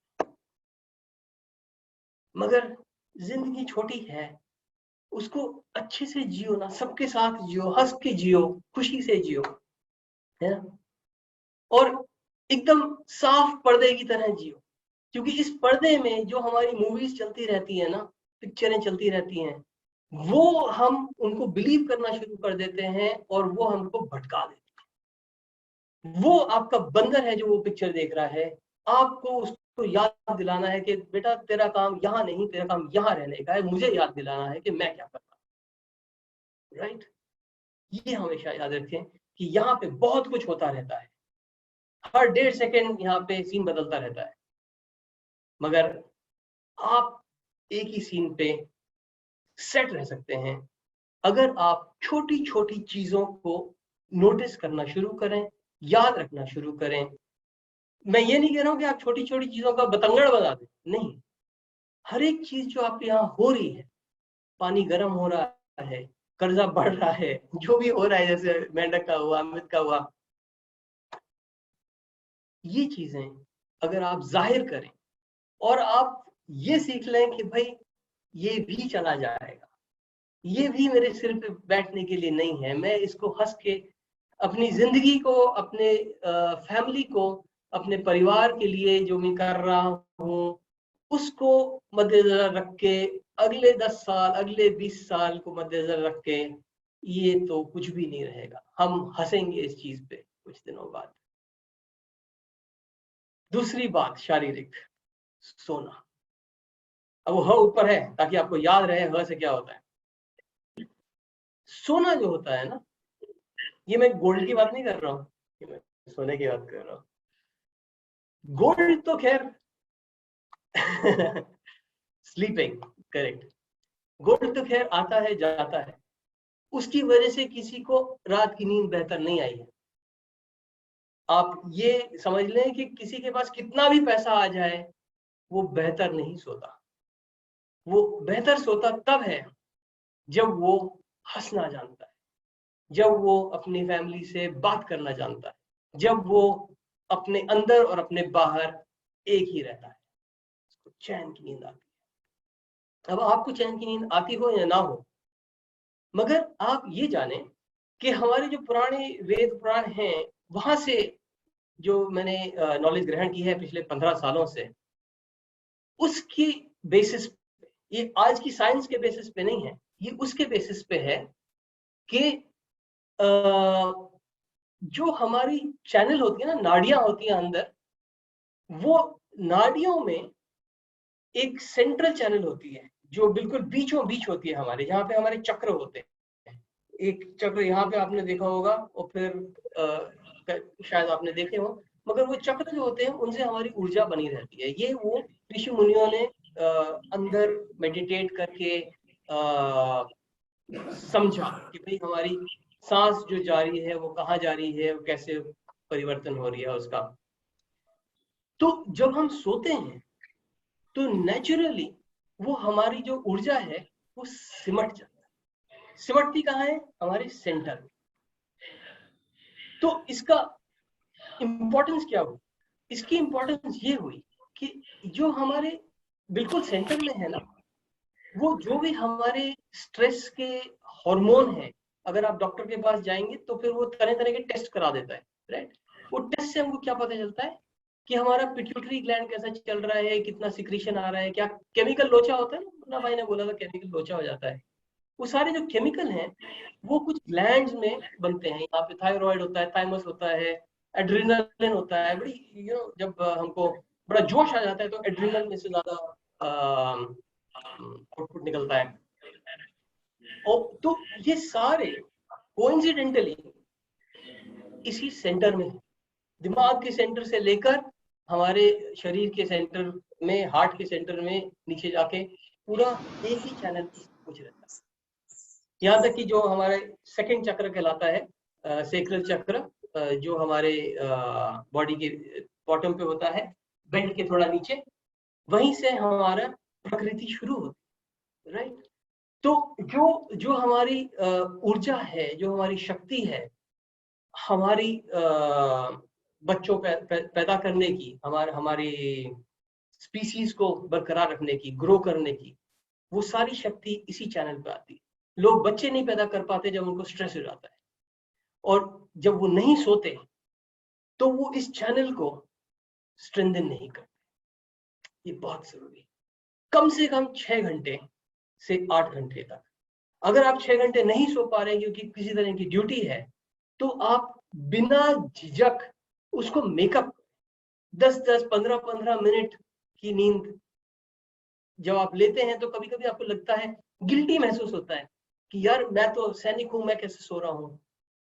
मगर जिंदगी छोटी है, उसको अच्छे से जियो ना, सबके साथ जियो, हंस के जियो, खुशी से जियो, है ना? और एकदम साफ पर्दे की तरह जियो, क्योंकि इस पर्दे में जो हमारी मूवीज चलती रहती है ना, पिक्चरें चलती रहती हैं, वो हम उनको बिलीव करना शुरू कर देते हैं और वो हमको भटका देते हैं। वो आपका बंदर है जो वो पिक्चर देख रहा है, आपको उसको याद दिलाना है कि बेटा तेरा काम यहाँ नहीं, तेरा काम यहाँ रहने का है, मुझे याद दिलाना है कि मैं क्या कर रहा हूँ। राइट? ये हमेशा याद रखें कि यहाँ पे बहुत कुछ होता रहता है, हर 1.5 सेकेंड यहाँ पे सीन बदलता रहता है, मगर आप एक ही सीन पे सेट रह सकते हैं अगर आप छोटी छोटी चीजों को नोटिस करना शुरू करें, याद रखना शुरू करें। मैं ये नहीं कह रहा हूं कि आप छोटी छोटी चीजों का बतंगड़ बना दें, नहीं, हर एक चीज जो आप यहाँ हो रही है, पानी गर्म हो रहा है, कर्जा बढ़ रहा है, जो भी हो रहा है, जैसे मेंढक का हुआ, अमित का हुआ, ये चीजें अगर आप जाहिर करें और आप ये सीख लें कि भाई ये भी चला जाएगा, ये भी मेरे सिर पे बैठने के लिए नहीं है, मैं इसको हंस के अपनी जिंदगी को, अपने फैमिली को, अपने परिवार के लिए जो मैं कर रहा हूँ उसको मद्देनजर रख के, अगले 10 साल, अगले 20 साल को मद्देनजर रख के, ये तो कुछ भी नहीं रहेगा, हम हंसेंगे इस चीज पे कुछ दिनों बाद। दूसरी बात, शारीरिक सोना। अब वो ह ऊपर है ताकि आपको याद रहे ह से क्या होता है। सोना जो होता है ना, ये मैं गोल्ड की बात नहीं कर रहा हूँ, मैं सोने की बात कर रहा हूँ। गोल्ड तो खैर स्लीपिंग, करेक्ट, गोल्ड तो खैर आता है जाता है, उसकी वजह से किसी को रात की नींद बेहतर नहीं आई है। आप ये समझ लें कि किसी के पास कितना भी पैसा आ जाए, वो बेहतर नहीं सोता। वो बेहतर सोता तब है जब वो हंसना जानता है, जब वो अपनी फैमिली से बात करना जानता है, जब वो अपने अंदर और अपने बाहर एक ही रहता है, उसको चैन की नींद आती है। अब आपको चैन की नींद आती हो या ना हो, मगर आप ये जाने कि हमारे जो पुराने वेद पुराण हैं, वहां से जो मैंने नॉलेज ग्रहण की है पिछले 15 सालों से, उसकी बेसिस पे, ये आज की साइंस के बेसिस पे नहीं है, ये उसके बेसिस पे है कि जो हमारी चैनल होती है ना, नाड़ियां होती हैं अंदर, वो नाड़ियों में एक सेंट्रल चैनल होती है जो बिल्कुल बीचों बीच होती है हमारे, जहाँ पे हमारे चक्र होते हैं। एक चक्र यहाँ पे आपने देखा होगा, और फिर शायद आपने देखे हो, मगर वो चक्र जो होते हैं उनसे हमारी ऊर्जा बनी रहती है। ये वो ऋषि मुनियों ने अंदर मेडिटेट करके समझा कि भाई हमारी सांस जो जारी है वो कहाँ जा रही है, वो कैसे परिवर्तन हो रही है उसका। तो जब हम सोते हैं तो नेचुरली वो हमारी जो ऊर्जा है वो सिमट जाती है। सिमटती कहाँ है? हमारे सेंटर में। तो इसका इंपॉर्टेंस क्या हुई? इसकी इंपॉर्टेंस ये हुई कि जो हमारे बिल्कुल सेंटर में है ना, वो जो भी हमारे स्ट्रेस के हार्मोन है, अगर आप डॉक्टर के पास जाएंगे तो फिर वो तरह तरह के टेस्ट करा देता है, राइट। वो टेस्ट से हमको क्या पता चलता है कि हमारा पिट्यूटरी ग्लैंड कैसा चल रहा है, कितना सिक्रीशन आ रहा है, क्या केमिकल लोचा होता है ना, मुन्ना भाई ने बोला था केमिकल लोचा हो जाता है। वो सारे जो केमिकल हैं वो कुछ ग्लैंड्स में बनते हैं। यहाँ पे थायराइड होता है, थाइमस होता है, एड्रिनलिन होता है। बड़ी जब हमको बड़ा जोश आ जाता है तो एड्रिनल में से ज्यादा आउटपुट निकलता है। और तो ये सारे कोइंसिडेंटली इसी सेंटर में, दिमाग के सेंटर से लेकर हमारे शरीर के सेंटर में, हार्ट के सेंटर में नीचे जाके पूरा एक ही चैनल कुछ रहता है। यहाँ तक कि जो हमारे सेकंड चक्र कहलाता है, सेक्रल चक्र, जो हमारे बॉडी के बॉटम पे होता है, बेल्ट के थोड़ा नीचे, वहीं से हमारा प्रकृति शुरू होती है, राइट। तो जो जो हमारी ऊर्जा है, जो हमारी शक्ति है, हमारी बच्चों पैदा करने की, हमारी स्पीसीज को बरकरार रखने की, ग्रो करने की, वो सारी शक्ति इसी चैनल पे आती है। लोग बच्चे नहीं पैदा कर पाते जब उनको स्ट्रेस हो जाता है, और जब वो नहीं सोते तो वो इस चैनल को स्ट्रेंथन नहीं करते। ये बहुत जरूरी है। कम से कम 6 घंटे से 8 घंटे तक। अगर आप 6 घंटे नहीं सो पा रहे क्योंकि किसी तरह की ड्यूटी है, तो आप बिना झिझक उसको मेकअप 10-10, 15-15 मिनट की नींद जब आप लेते हैं तो कभी कभी आपको लगता है, गिल्टी महसूस होता है कि यार मैं तो सैनिक हूं, मैं कैसे सो रहा हूं।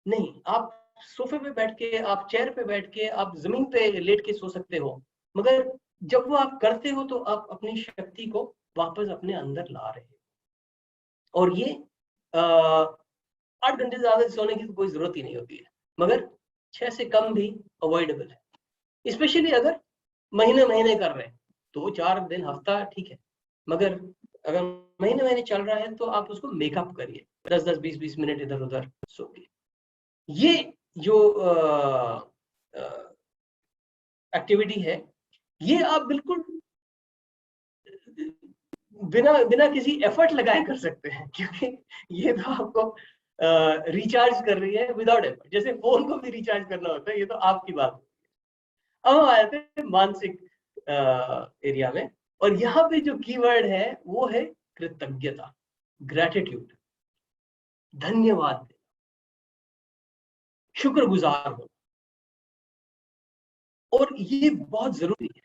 नहीं, आप सोफे पे बैठ के, आप चेयर पे बैठ के, आप जमीन पे लेट के सो सकते हो, मगर जब वो आप करते हो तो आप अपनी शक्ति को वापस अपने अंदर ला रहे हो। और ये 8 घंटे से ज्यादा सोने की तो कोई जरूरत ही नहीं होती है, मगर 6 से कम भी अवॉइडेबल है। स्पेशली अगर महीने महीने कर रहे हैं, 2-4 दिन हफ्ता ठीक है, मगर अगर महीने महीने चल रहा है तो आप उसको मेकअप करिए, 10-10, 20-20 मिनट इधर उधर सो के। ये जो एक्टिविटी है, ये आप बिल्कुल बिना बिना किसी एफर्ट लगाए कर सकते हैं, क्योंकि ये तो आपको रिचार्ज कर रही है विदाउट एफर्ट, जैसे फोन को भी रिचार्ज करना होता है, ये तो आपकी बात। अब हम आए थे मानसिक एरिया में, और यहाँ पे जो कीवर्ड है वो है कृतज्ञता, ग्रेटिट्यूड, धन्यवाद, शुक्रगुजार हो। और ये बहुत जरूरी है।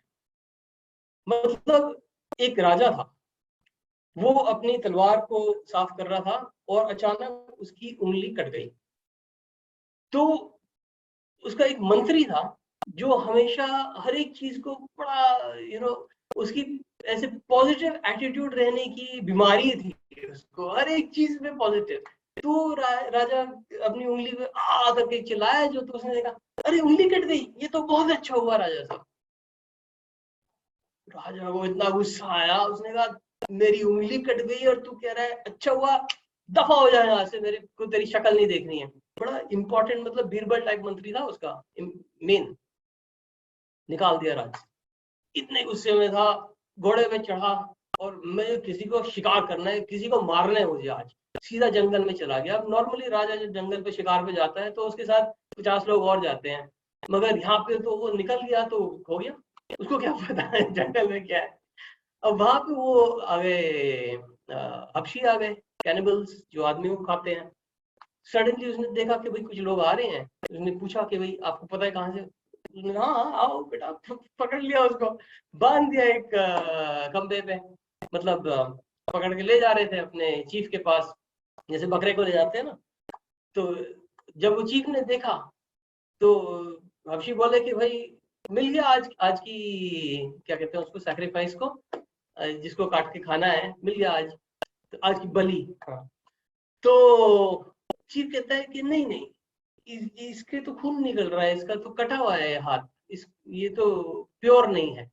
मतलब एक राजा था, वो अपनी तलवार को साफ कर रहा था और अचानक उसकी उंगली कट गई। तो उसका एक मंत्री था जो हमेशा हर एक चीज को बड़ा उसकी ऐसे पॉजिटिव एटीट्यूड रहने की बीमारी थी, उसको हर एक चीज में पॉजिटिव। तो राजा अपनी उंगली पे आ करके चिल्लाया, जो तो उसने देखा, अरे उंगली कट गई, ये तो बहुत अच्छा हुआ राजा साहब। राजा को इतना गुस्सा आया, उसने कहा मेरी उंगली कट गई और तू कह रहा है अच्छा हुआ, दफा हो जाए यहाँ से, मेरे को तेरी शक्ल नहीं देखनी है। बड़ा इंपॉर्टेंट, मतलब बीरबल टाइप मंत्री था उसका मेन। निकाल दिया राज, इतने गुस्से में था, घोड़े पे चढ़ा और मैं किसी को शिकार करना है, किसी को मारना है मुझे आज, सीधा जंगल में चला गया। अब नॉर्मली राजा जब जंगल पे शिकार पे जाता है तो उसके साथ 50 लोग और जाते हैं, मगर यहाँ पे तो वो निकल गया तो हो गया, उसको क्या पता है जंगल में क्या है। अब वहां पे वो आ गए, हबशी आ गए, कैनिबल्स जो आदमी को खाते हैं। सडनली उसने देखा कि भाई कुछ लोग आ रहे हैं, उसने पूछा कि भाई आपको पता है कहाँ से? उसने हाँ हाँ आओ बेटा, पकड़ लिया उसको, बांध दिया एक खंबे पे, मतलब पकड़ के ले जा रहे थे अपने चीफ के पास, जैसे बकरे को ले जाते हैं ना। तो जब वो चीफ ने देखा तो हबशी बोले कि भाई मिल गया आज, आज की क्या कहते हैं उसको, सैक्रिफाइस को, जिसको काट के खाना है, मिल गया आज, तो आज की बलि। हाँ। तो चीफ कहता है कि नहीं नहीं, इसके तो खून निकल रहा है, इसका तो कटा हुआ है हाथ, इस ये तो प्योर नहीं है,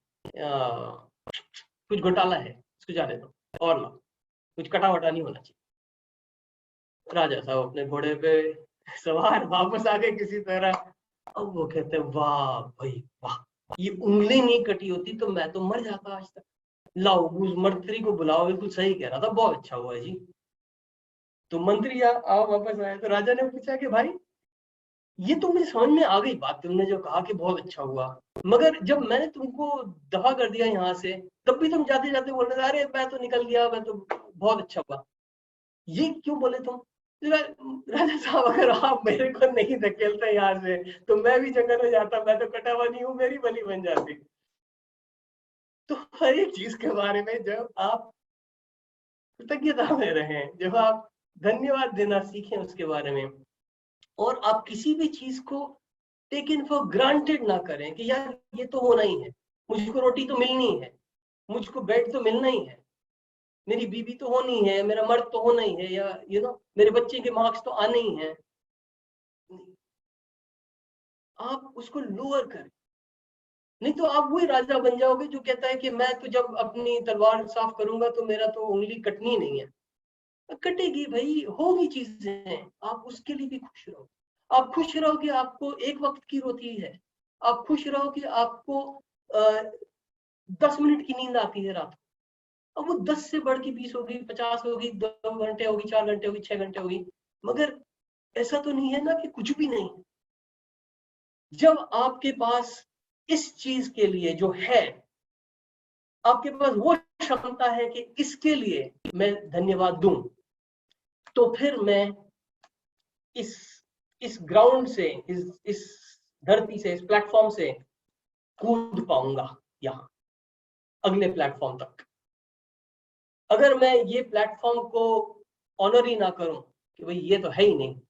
कुछ घोटाला है, इसको जाने दो और ना, कुछ कटा वटा नहीं होना चाहिए। राजा साहब अपने घोड़े पे सवार वापस आ गए किसी तरह। अब वो कहते हैं वाह भाई वाह, ये उंगली नहीं कटी होती तो मैं तो मर जाता आज तक। लाओ उस मंत्री को बुलाओ, बिल्कुल सही कह रहा था, बहुत अच्छा हुआ जी। तो मंत्री आओ वापस आए, तो राजा ने पूछा कि भाई ये तो मुझे समझ में आ गई बात, तुमने जो कहा कि बहुत अच्छा हुआ, मगर जब मैंने तुमको दफा कर दिया यहाँ से, तब भी तुम जाते जाते बोल रहे थे अरे मैं तो निकल गया, मैं तो बहुत अच्छा हुआ, ये क्यों बोले तुम? राजा साहब अगर आप मेरे को नहीं धकेलते यहाँ से तो मैं भी जंगल में जाता, मैं तो कटा हुआ नहीं हूँ, मेरी बलि बन जाती। तो हर एक चीज के बारे में जब आप कृतज्ञता में रहें, जब आप धन्यवाद देना सीखें उसके बारे में, और आप किसी भी चीज को टेक इन फॉर ग्रांटेड ना करें कि यार ये तो होना ही है, मुझको रोटी तो मिलनी है, मुझको बेड तो मिलना ही है, मेरी बीवी तो होनी है, मेरा मर्द तो होना ही है, या मेरे बच्चे के मार्क्स तो आने ही हैं। आप उसको लोअर करें, नहीं तो आप वही राजा बन जाओगे जो कहता है कि मैं तो जब अपनी तलवार साफ करूंगा तो मेरा तो उंगली कटनी नहीं है। कटेगी भाई, होगी चीजें, आप उसके लिए भी खुश रहो। आप खुश रहो कि आपको एक वक्त की रोटी है, आप खुश रहो कि आपको 10 मिनट की नींद आती है रात को। अब वो 10 से बढ़ के 20 होगी, 50 होगी, 2 घंटे होगी, 4 घंटे होगी, 6 घंटे होगी, मगर ऐसा तो नहीं है ना कि कुछ भी नहीं। जब आपके पास इस चीज के लिए जो है, आपके पास वो क्षमता है कि इसके लिए मैं धन्यवाद दूं, तो फिर मैं इस इस ग्राउंड से, इस धरती से, इस प्लेटफॉर्म से कूद पाऊंगा यहाँ अगले प्लेटफॉर्म तक। अगर मैं ये प्लेटफॉर्म को ऑनर ही ना करूं कि भाई ये तो है ही नहीं,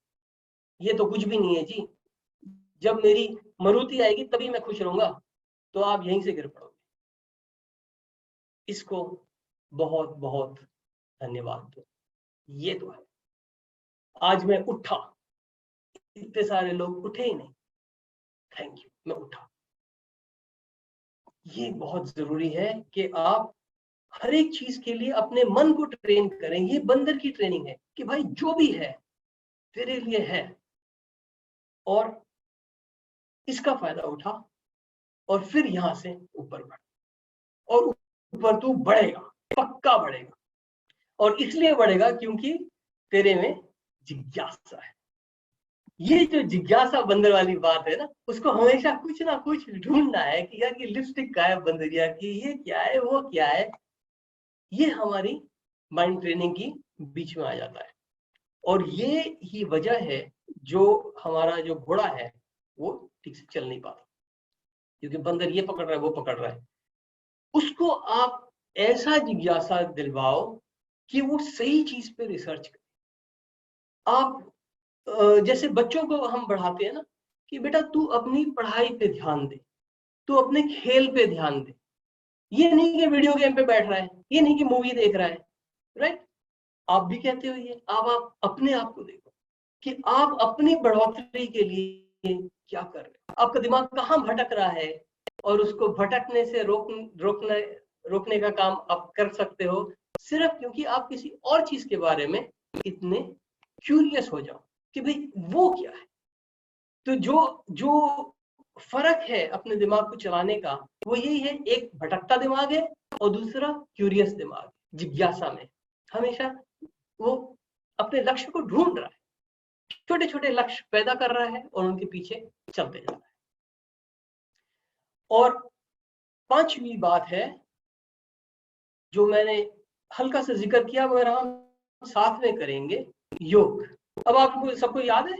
ये तो कुछ भी नहीं है जी, जब मेरी मरुति आएगी तभी मैं खुश रहूंगा, तो आप यहीं से गिर पड़ोगे। इसको बहुत बहुत धन्यवाद दो, ये तो है। आज मैं उठा, इतने सारे लोग उठे ही नहीं, थैंक यू, मैं उठा। ये बहुत जरूरी है कि आप हर एक चीज के लिए अपने मन को ट्रेन करें। ये बंदर की ट्रेनिंग है कि भाई जो भी है तेरे लिए है, और इसका फायदा उठा, और फिर यहां से ऊपर बढ़, और ऊपर तू बढ़ेगा, पक्का बढ़ेगा। और इसलिए बढ़ेगा क्योंकि तेरे में जिज्ञासा है। ये जो जिज्ञासा बंदर वाली बात है ना, उसको हमेशा कुछ ना कुछ ढूंढना है कि यार ये लिपस्टिक का है बंदरिया की, ये क्या है, वो क्या है। ये हमारी माइंड ट्रेनिंग की बीच में आ जाता है। और ये ही वजह है जो हमारा जो घोड़ा है वो ठीक से चल नहीं पाता, क्योंकि बंदर ये पकड़ रहा है, वो पकड़ रहा है। उसको आप ऐसा जिज्ञासा दिलवाओ कि वो सही चीज पे रिसर्च करे। आप जैसे बच्चों को हम बढ़ाते हैं ना कि बेटा तू अपनी पढ़ाई पे ध्यान दे, तू अपने खेल पे ध्यान दे। ये नहीं कि वीडियो गेम पे बैठ रहा है, ये नहीं कि मूवी देख रहा है, राइट। आप भी कहते हो ये। आप अपने आप को देखो कि आप अपनी बढ़ोतरी के लिए क्या कर रहे हो, आपका दिमाग कहाँ भटक रहा है, और उसको भटकने से रोकने का काम आप कर सकते हो, सिर्फ क्योंकि आप किसी और चीज के बारे में इतने क्यूरियस हो जाओ कि भाई वो क्या है। तो जो जो फर्क है अपने दिमाग को चलाने का, वो यही है, एक भटकता दिमाग है और दूसरा क्यूरियस दिमाग, जिज्ञासा में हमेशा वो अपने लक्ष्य को ढूंढ रहा है, छोटे छोटे लक्ष्य पैदा कर रहा है और उनके पीछे चलते जा रहा है। और पांचवी बात है जो मैंने हल्का सा जिक्र किया, मगर हम साथ में करेंगे, योग। अब आपको सबको याद है,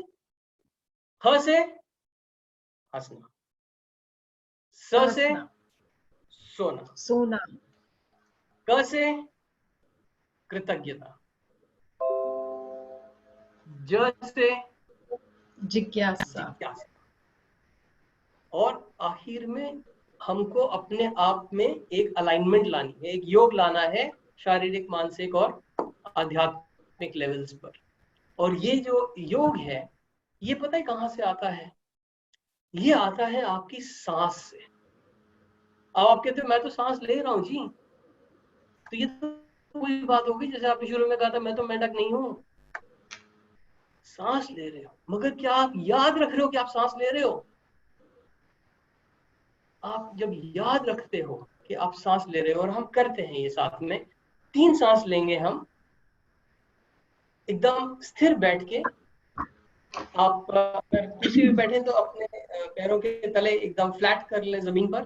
ह से हंसना, स से सोना, सोना, क से कृतज्ञता, ज से जिज्ञासा, जिज्ञासा, और आखिर में हमको अपने आप में एक अलाइनमेंट लानी है, एक योग लाना है, शारीरिक, मानसिक और आध्यात्मिक लेवल्स पर। और ये जो योग है, ये पता है कहां से आता है? ये आता है आपकी सांस से। अब आप कहते हो मैं तो सांस ले रहा हूं जी, तो ये तो कोई बात होगी, जैसे आपने शुरू में कहा था मैं तो मेंढक नहीं हूं। सांस ले रहे हो, मगर क्या आप याद रख रहे हो कि आप सांस ले रहे हो? आप जब याद रखते हो कि आप सांस ले रहे हो, और हम करते हैं ये साथ में, 3 सांस लेंगे हम एकदम स्थिर बैठ के। आप अगर कुर्सी पे बैठे तो अपने पैरों के तले एकदम फ्लैट कर लें जमीन पर,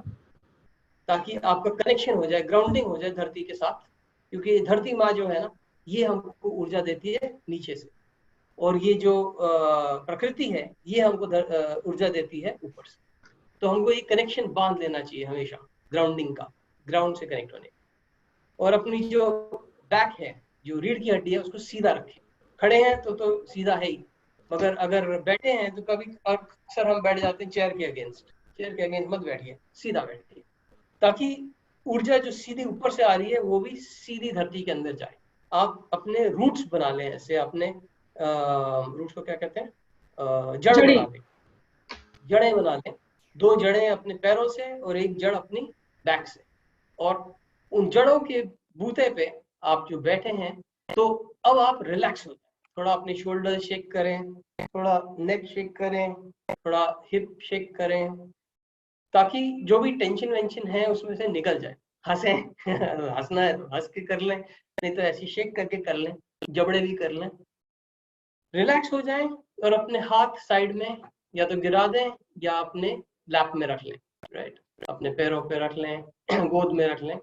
ताकि आपका कनेक्शन हो जाए, ग्राउंडिंग हो जाए धरती के साथ। क्योंकि धरती माँ जो है ना, ये हमको ऊर्जा देती है नीचे से, और ये जो प्रकृति है ये हमको ऊर्जा देती है ऊपर से। तो हमको ये कनेक्शन बांध लेना चाहिए हमेशा, ग्राउंडिंग का, ग्राउंड से कनेक्ट होने का। और अपनी जो बैक है, जो रीढ़ की हड्डी है, उसको सीधा रखें। खड़े हैं तो सीधा है ही, मगर अगर बैठे हैं तो कभी अक्सर हम बैठ जाते हैं चेयर के अगेंस्ट। चेयर के अगेंस्ट मत बैठिए, सीधा बैठिए, ताकि ऊर्जा जो सीधी ऊपर से आ रही है वो भी सीधी धरती के अंदर जाए। आप अपने रूट्स बना लें, ऐसे अपने रूट्स को क्या कहते हैं, जड़ बना लें, जड़ें बना लें। 2 जड़ें अपने पैरों से और एक जड़ अपनी बैक से, और उन जड़ों के बूते पे आप जो बैठे हैं, तो अब आप रिलैक्स हो जाए। थोड़ा अपने शोल्डर शेक करें, थोड़ा नेक शेक करें, थोड़ा हिप शेक करें, ताकि जो भी टेंशन वेंशन है उसमें से निकल जाए। हंसें हंसना है तो हंस के कर लें, नहीं तो ऐसे शेक करके कर लें, जबड़े भी कर लें, रिलैक्स हो जाएं। और अपने हाथ साइड में या तो गिरा दें या अपने लैप में रख लें, राइट, अपने पैरों पे रख लें, गोद में रख लें।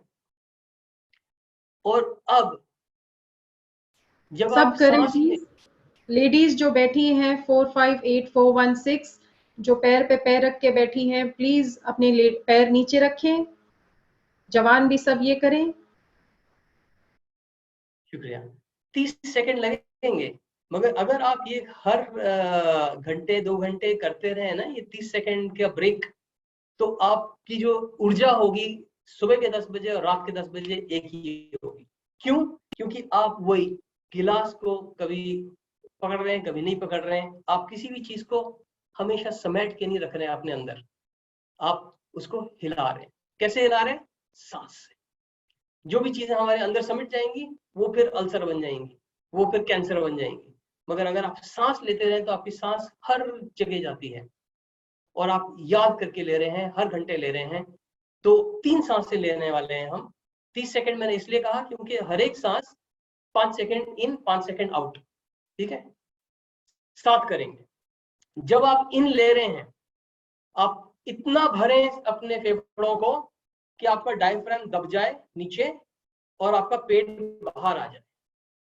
और अब जब सब आप करें सांस प्लीज। लेडीज जो बैठी हैं 458416, जो पैर पे पैर रख के बैठी हैं, प्लीज अपने पैर नीचे रखें। जवान भी सब ये करें। शुक्रिया। 30 सेकंड लगेंगे, मगर अगर आप ये हर घंटे 2 घंटे करते रहे ना, ये 30 सेकंड का ब्रेक, तो आपकी जो ऊर्जा होगी सुबह के 10 बजे और रात के 10 बजे एक ही होगी। क्यों? क्योंकि आप वही गिलास को कभी पकड़ रहे हैं, कभी नहीं पकड़ रहे हैं। आप किसी भी चीज को हमेशा समेट के नहीं रख रहे हैं अपने अंदर, आप उसको हिला रहे हैं। कैसे हिला रहे हैं? सांस से। जो भी चीजें हमारे अंदर समेट जाएंगी वो फिर अल्सर बन जाएंगी, वो फिर कैंसर बन जाएंगी। मगर अगर आप सांस लेते रहे तो आपकी सांस हर जगह जाती है और आप याद करके ले रहे हैं, हर घंटे ले रहे हैं। तो 3 सांसें लेने वाले हैं हम। 30 सेकंड मैंने इसलिए कहा क्योंकि हर एक सांस 5 सेकंड इन 5 सेकंड आउट, ठीक है। स्टार्ट करेंगे। जब आप इन ले रहे हैं, आप इतना भरें अपने फेफड़ों को कि आपका डायफ्राम दब जाए नीचे और आपका पेट बाहर आ जाए।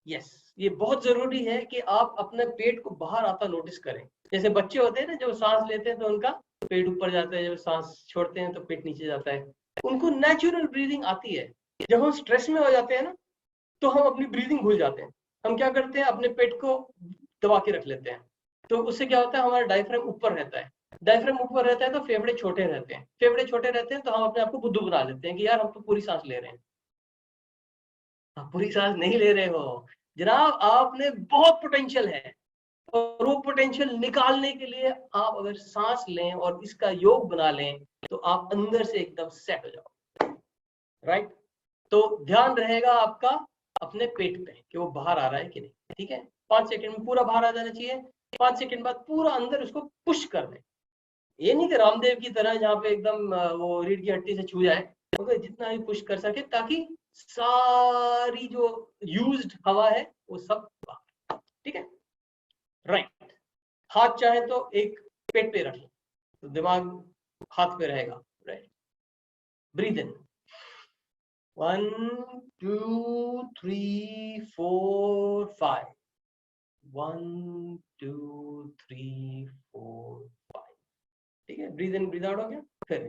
यस, ये बहुत जरूरी है कि आप अपने पेट को बाहर आता नोटिस करें। जैसे बच्चे होते हैं ना, जब सांस लेते हैं तो उनका पेट ऊपर जाता है, जब सांस छोड़ते हैं तो पेट नीचे जाता है। उनको नेचुरल ब्रीदिंग आती है। जब हम स्ट्रेस में हो जाते हैं ना, तो हम अपनी ब्रीदिंग भूल जाते हैं। हम क्या करते हैं, अपने पेट को दबा के रख लेते हैं। तो उससे क्या होता है, हमारा डायफ्राम ऊपर रहता है। डायफ्राम ऊपर रहता है तो फेफड़े छोटे रहते हैं। फेफड़े छोटे रहते हैं तो हम अपने आप को बुद्धू बना लेते हैं कि यार हम तो पूरी सांस ले रहे हैं। आप पूरी सांस नहीं ले रहे हो जनाब, आपने बहुत पोटेंशियल है। और वो पोटेंशियल निकालने के लिए आप अगर सांस लें और इसका योग बना लें तो आप अंदर से एकदम सेट हो जाओ। राइट? तो ध्यान रहेगा आपका अपने पेट पे कि वो बाहर आ रहा है कि नहीं। ठीक है, 5 सेकंड में पूरा बाहर आ जाना चाहिए। 5 सेकंड बाद पूरा अंदर उसको पुश कर दें। ये नहीं कि रामदेव की तरह जहाँ पे एकदम वो रीढ़ की हड्डी से छू जाए, मगर जितना भी पुश कर सके ताकि सारी जो यूज्ड हवा है वो सब बाहर। ठीक है, राइट। हाथ चाहे तो एक पेट पे रख लो तो दिमाग हाथ पे रहेगा। राइट, ब्रीथ इन 1 2 3 4 5, 1 2 3 4 5। ठीक है, ब्रीथ इन ब्रीथ आउट हो गया। फिर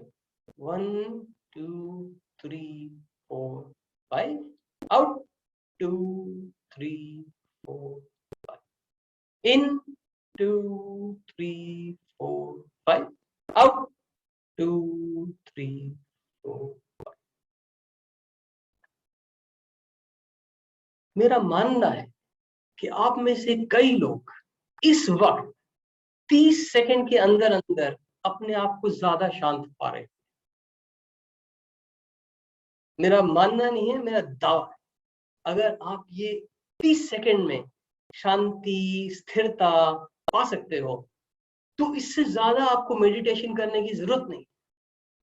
1 2 3 4 5, आउट 2 3 4 5, इन 2 3 4 5, आउट 2 3 4 5। मेरा मानना है कि आप में से कई लोग इस वक्त 30 सेकंड के अंदर अंदर अपने आप को ज्यादा शांत पा रहे हैं। मेरा मानना नहीं है, मेरा दावा है। अगर आप ये 30 सेकंड में शांति स्थिरता पा सकते हो तो इससे ज्यादा आपको मेडिटेशन करने की जरूरत नहीं।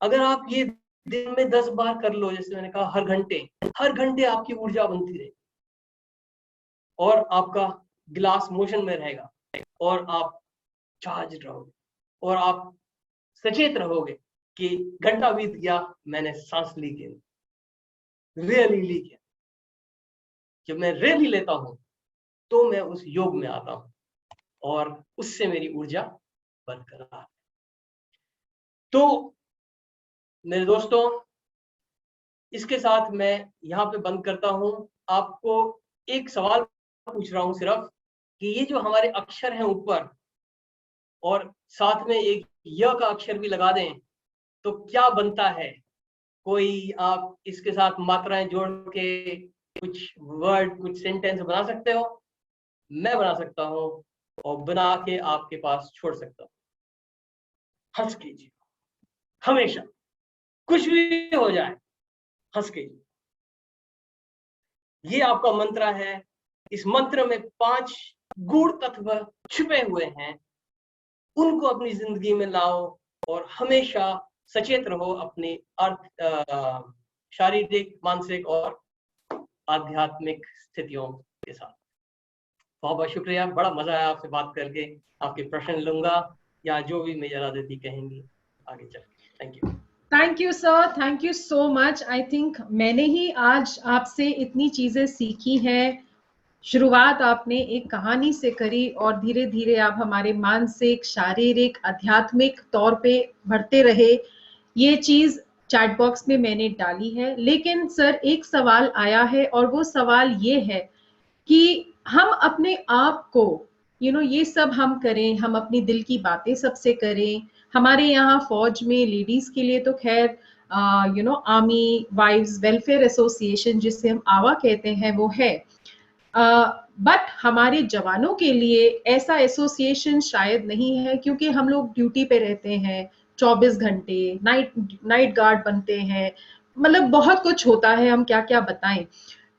अगर आप ये दिन में 10 बार कर लो, जैसे मैंने कहा हर घंटे आपकी ऊर्जा बनती रहे और आपका गिलास मोशन में रहेगा और आप चार्ज रहोगे और आप सचेत रहोगे कि घंटा बीत गया, मैंने सांस ली के रियली ली के। जब मैं रियली लेता हूं तो मैं उस योग में आता हूं और उससे मेरी ऊर्जा बरकरार। तो मेरे दोस्तों, इसके साथ मैं यहाँ पे बंद करता हूं। आपको एक सवाल पूछ रहा हूं सिर्फ कि ये जो हमारे अक्षर हैं ऊपर और साथ में एक य का अक्षर भी लगा दें तो क्या बनता है? कोई आप इसके साथ मात्राएं जोड़ के कुछ वर्ड, कुछ सेंटेंस बना सकते हो? मैं बना सकता हूं और बना के आपके पास छोड़ सकता हूं। हंस कीजिए, हमेशा कुछ भी हो जाए हंस कीजिए। ये आपका मंत्र है। इस मंत्र में 5 गूढ़ तत्व छुपे हुए हैं, उनको अपनी जिंदगी में लाओ और हमेशा सचेत रहो अपनी शारीरिक, मानसिक और आध्यात्मिक स्थितियों के साथ। बहुत बहुत शुक्रिया, बड़ा मजा आया आपसे बात करके। आपके प्रश्न लूंगा या जो भी मेजर आदिति कहेंगी आगे चल। Thank you. Thank you sir, thank you so much. I think मैंने ही आज आपसे इतनी चीजें सीखी हैं। शुरुआत आपने एक कहानी से करी और धीरे धीरे आप हमारे मानसिक, शारीरिक, आध्यात्मिक तौर पे बढ़ते रहे। ये चीज चैट बॉक्स में मैंने डाली है। लेकिन सर एक सवाल आया है और वो सवाल ये है कि हम अपने आप को ये सब हम करें, हम अपनी दिल की बातें सबसे करें। हमारे यहाँ फौज में लेडीज के लिए तो खैर आर्मी वाइव्स वेलफेयर एसोसिएशन जिसे हम आवा कहते हैं वो है। बट हमारे जवानों के लिए ऐसा एसोसिएशन शायद नहीं है, क्योंकि हम लोग ड्यूटी पे रहते हैं 24 घंटे, नाइट गार्ड बनते हैं, मतलब बहुत कुछ होता है, हम क्या क्या बताएं।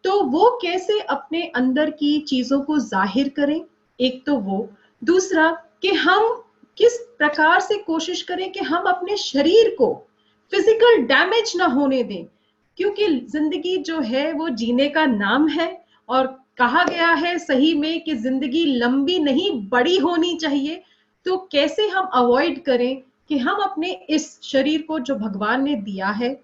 तो वो कैसे अपने अंदर की चीजों को जाहिर करें, एक तो वो। दूसरा कि हम किस प्रकार से कोशिश करें कि हम अपने शरीर को फिजिकल डैमेज ना होने दें, क्योंकि जिंदगी जो है वो जीने का नाम है, और कहा गया है सही में कि जिंदगी लंबी नहीं बड़ी होनी चाहिए। तो कैसे हम अवॉइड करें कि हम अपने इस शरीर को जो भगवान ने दिया है,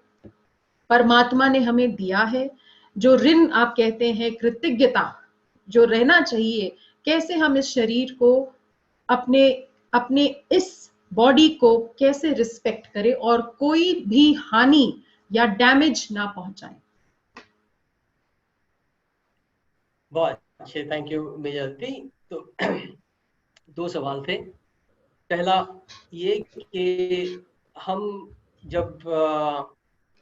परमात्मा ने हमें दिया है, जो ऋण आप कहते हैं, कृतज्ञता जो रहना चाहिए, कैसे हम इस शरीर को, अपने अपने इस बॉडी को कैसे रिस्पेक्ट करें और कोई भी हानि या डैमेज ना पहुंचाएं। बहुत अच्छे, थैंक यू मेजरती। तो दो सवाल थे। पहला ये कि हम जब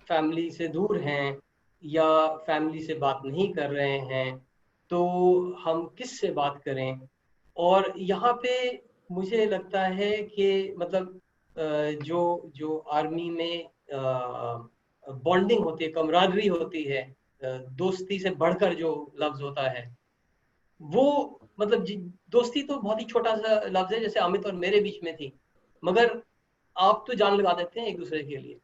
फैमिली से दूर हैं या फैमिली से बात नहीं कर रहे हैं तो हम किस से बात करें। और यहाँ पे मुझे लगता है कि मतलब जो जो आर्मी में बॉन्डिंग होती है, कमरादरी होती है, दोस्ती से बढ़कर जो लफ्ज होता है वो, मतलब दोस्ती तो बहुत ही छोटा सा लफ्ज है, जैसे अमित और मेरे बीच में थी, मगर आप तो जान लगा देते हैं एक दूसरे के लिए।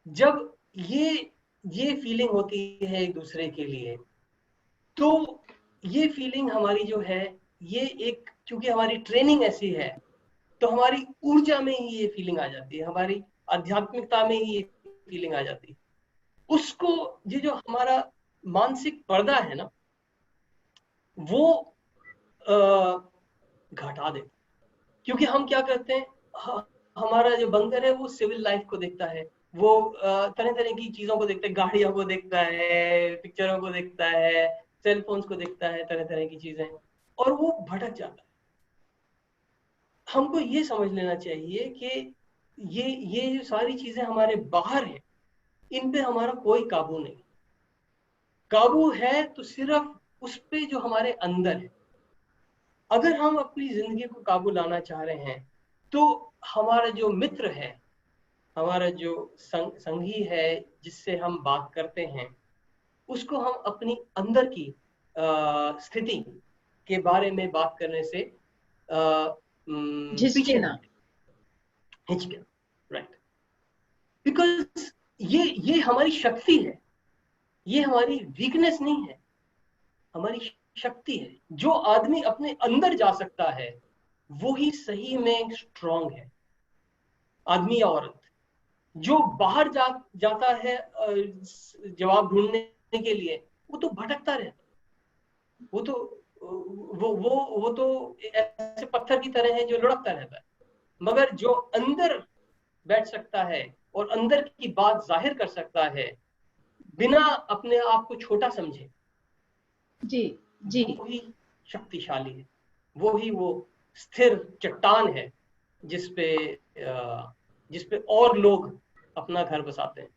जब ये फीलिंग होती है एक दूसरे के लिए, तो ये फीलिंग हमारी जो है, ये एक, चूंकि हमारी ट्रेनिंग ऐसी है, तो हमारी ऊर्जा में ही ये फीलिंग आ जाती है, हमारी आध्यात्मिकता में ही ये फीलिंग आ जाती है। उसको, ये जो हमारा मानसिक पर्दा है ना, वो घटा देता। क्योंकि हम क्या करते हैं, हमारा जो बंदर है वो सिविल लाइफ को देखता है, वो तरह तरह की चीजों को देखता है, गाड़ियों को देखता है, पिक्चरों को देखता है, सेल फोन्स को देखता है, तरह तरह की चीजें, और वो भटक जाता है। हमको ये समझ लेना चाहिए कि ये जो सारी चीजें हमारे बाहर है, इन पे हमारा कोई काबू नहीं। काबू है तो सिर्फ उस पे जो हमारे अंदर है। अगर हम अपनी जिंदगी को काबू लाना चाह रहे हैं तो हमारा जो मित्र है, हमारा जो संगी है, जिससे हम बात करते हैं, उसको हम अपनी अंदर की स्थिति के बारे में बात करने से झिझके पीछे ना ना। हटें, हिचके, राइट। बिकॉज ये हमारी शक्ति है, ये हमारी वीकनेस नहीं है, हमारी शक्ति है। जो आदमी अपने अंदर जा सकता है वो ही सही में स्ट्रांग है, आदमी या औरत। जो बाहर जाता है जवाब ढूंढने के लिए, वो तो भटकता रहता है। वो तो वो तो ऐसे पत्थर की तरह है जो लुढ़कता रहता है। मगर जो अंदर बैठ सकता है और अंदर की बात जाहिर कर सकता है बिना अपने आप को छोटा समझे, जी जी। वो ही शक्तिशाली है, वो स्थिर चट्टान है जिसपे और लोग अपना घर बसाते हैं।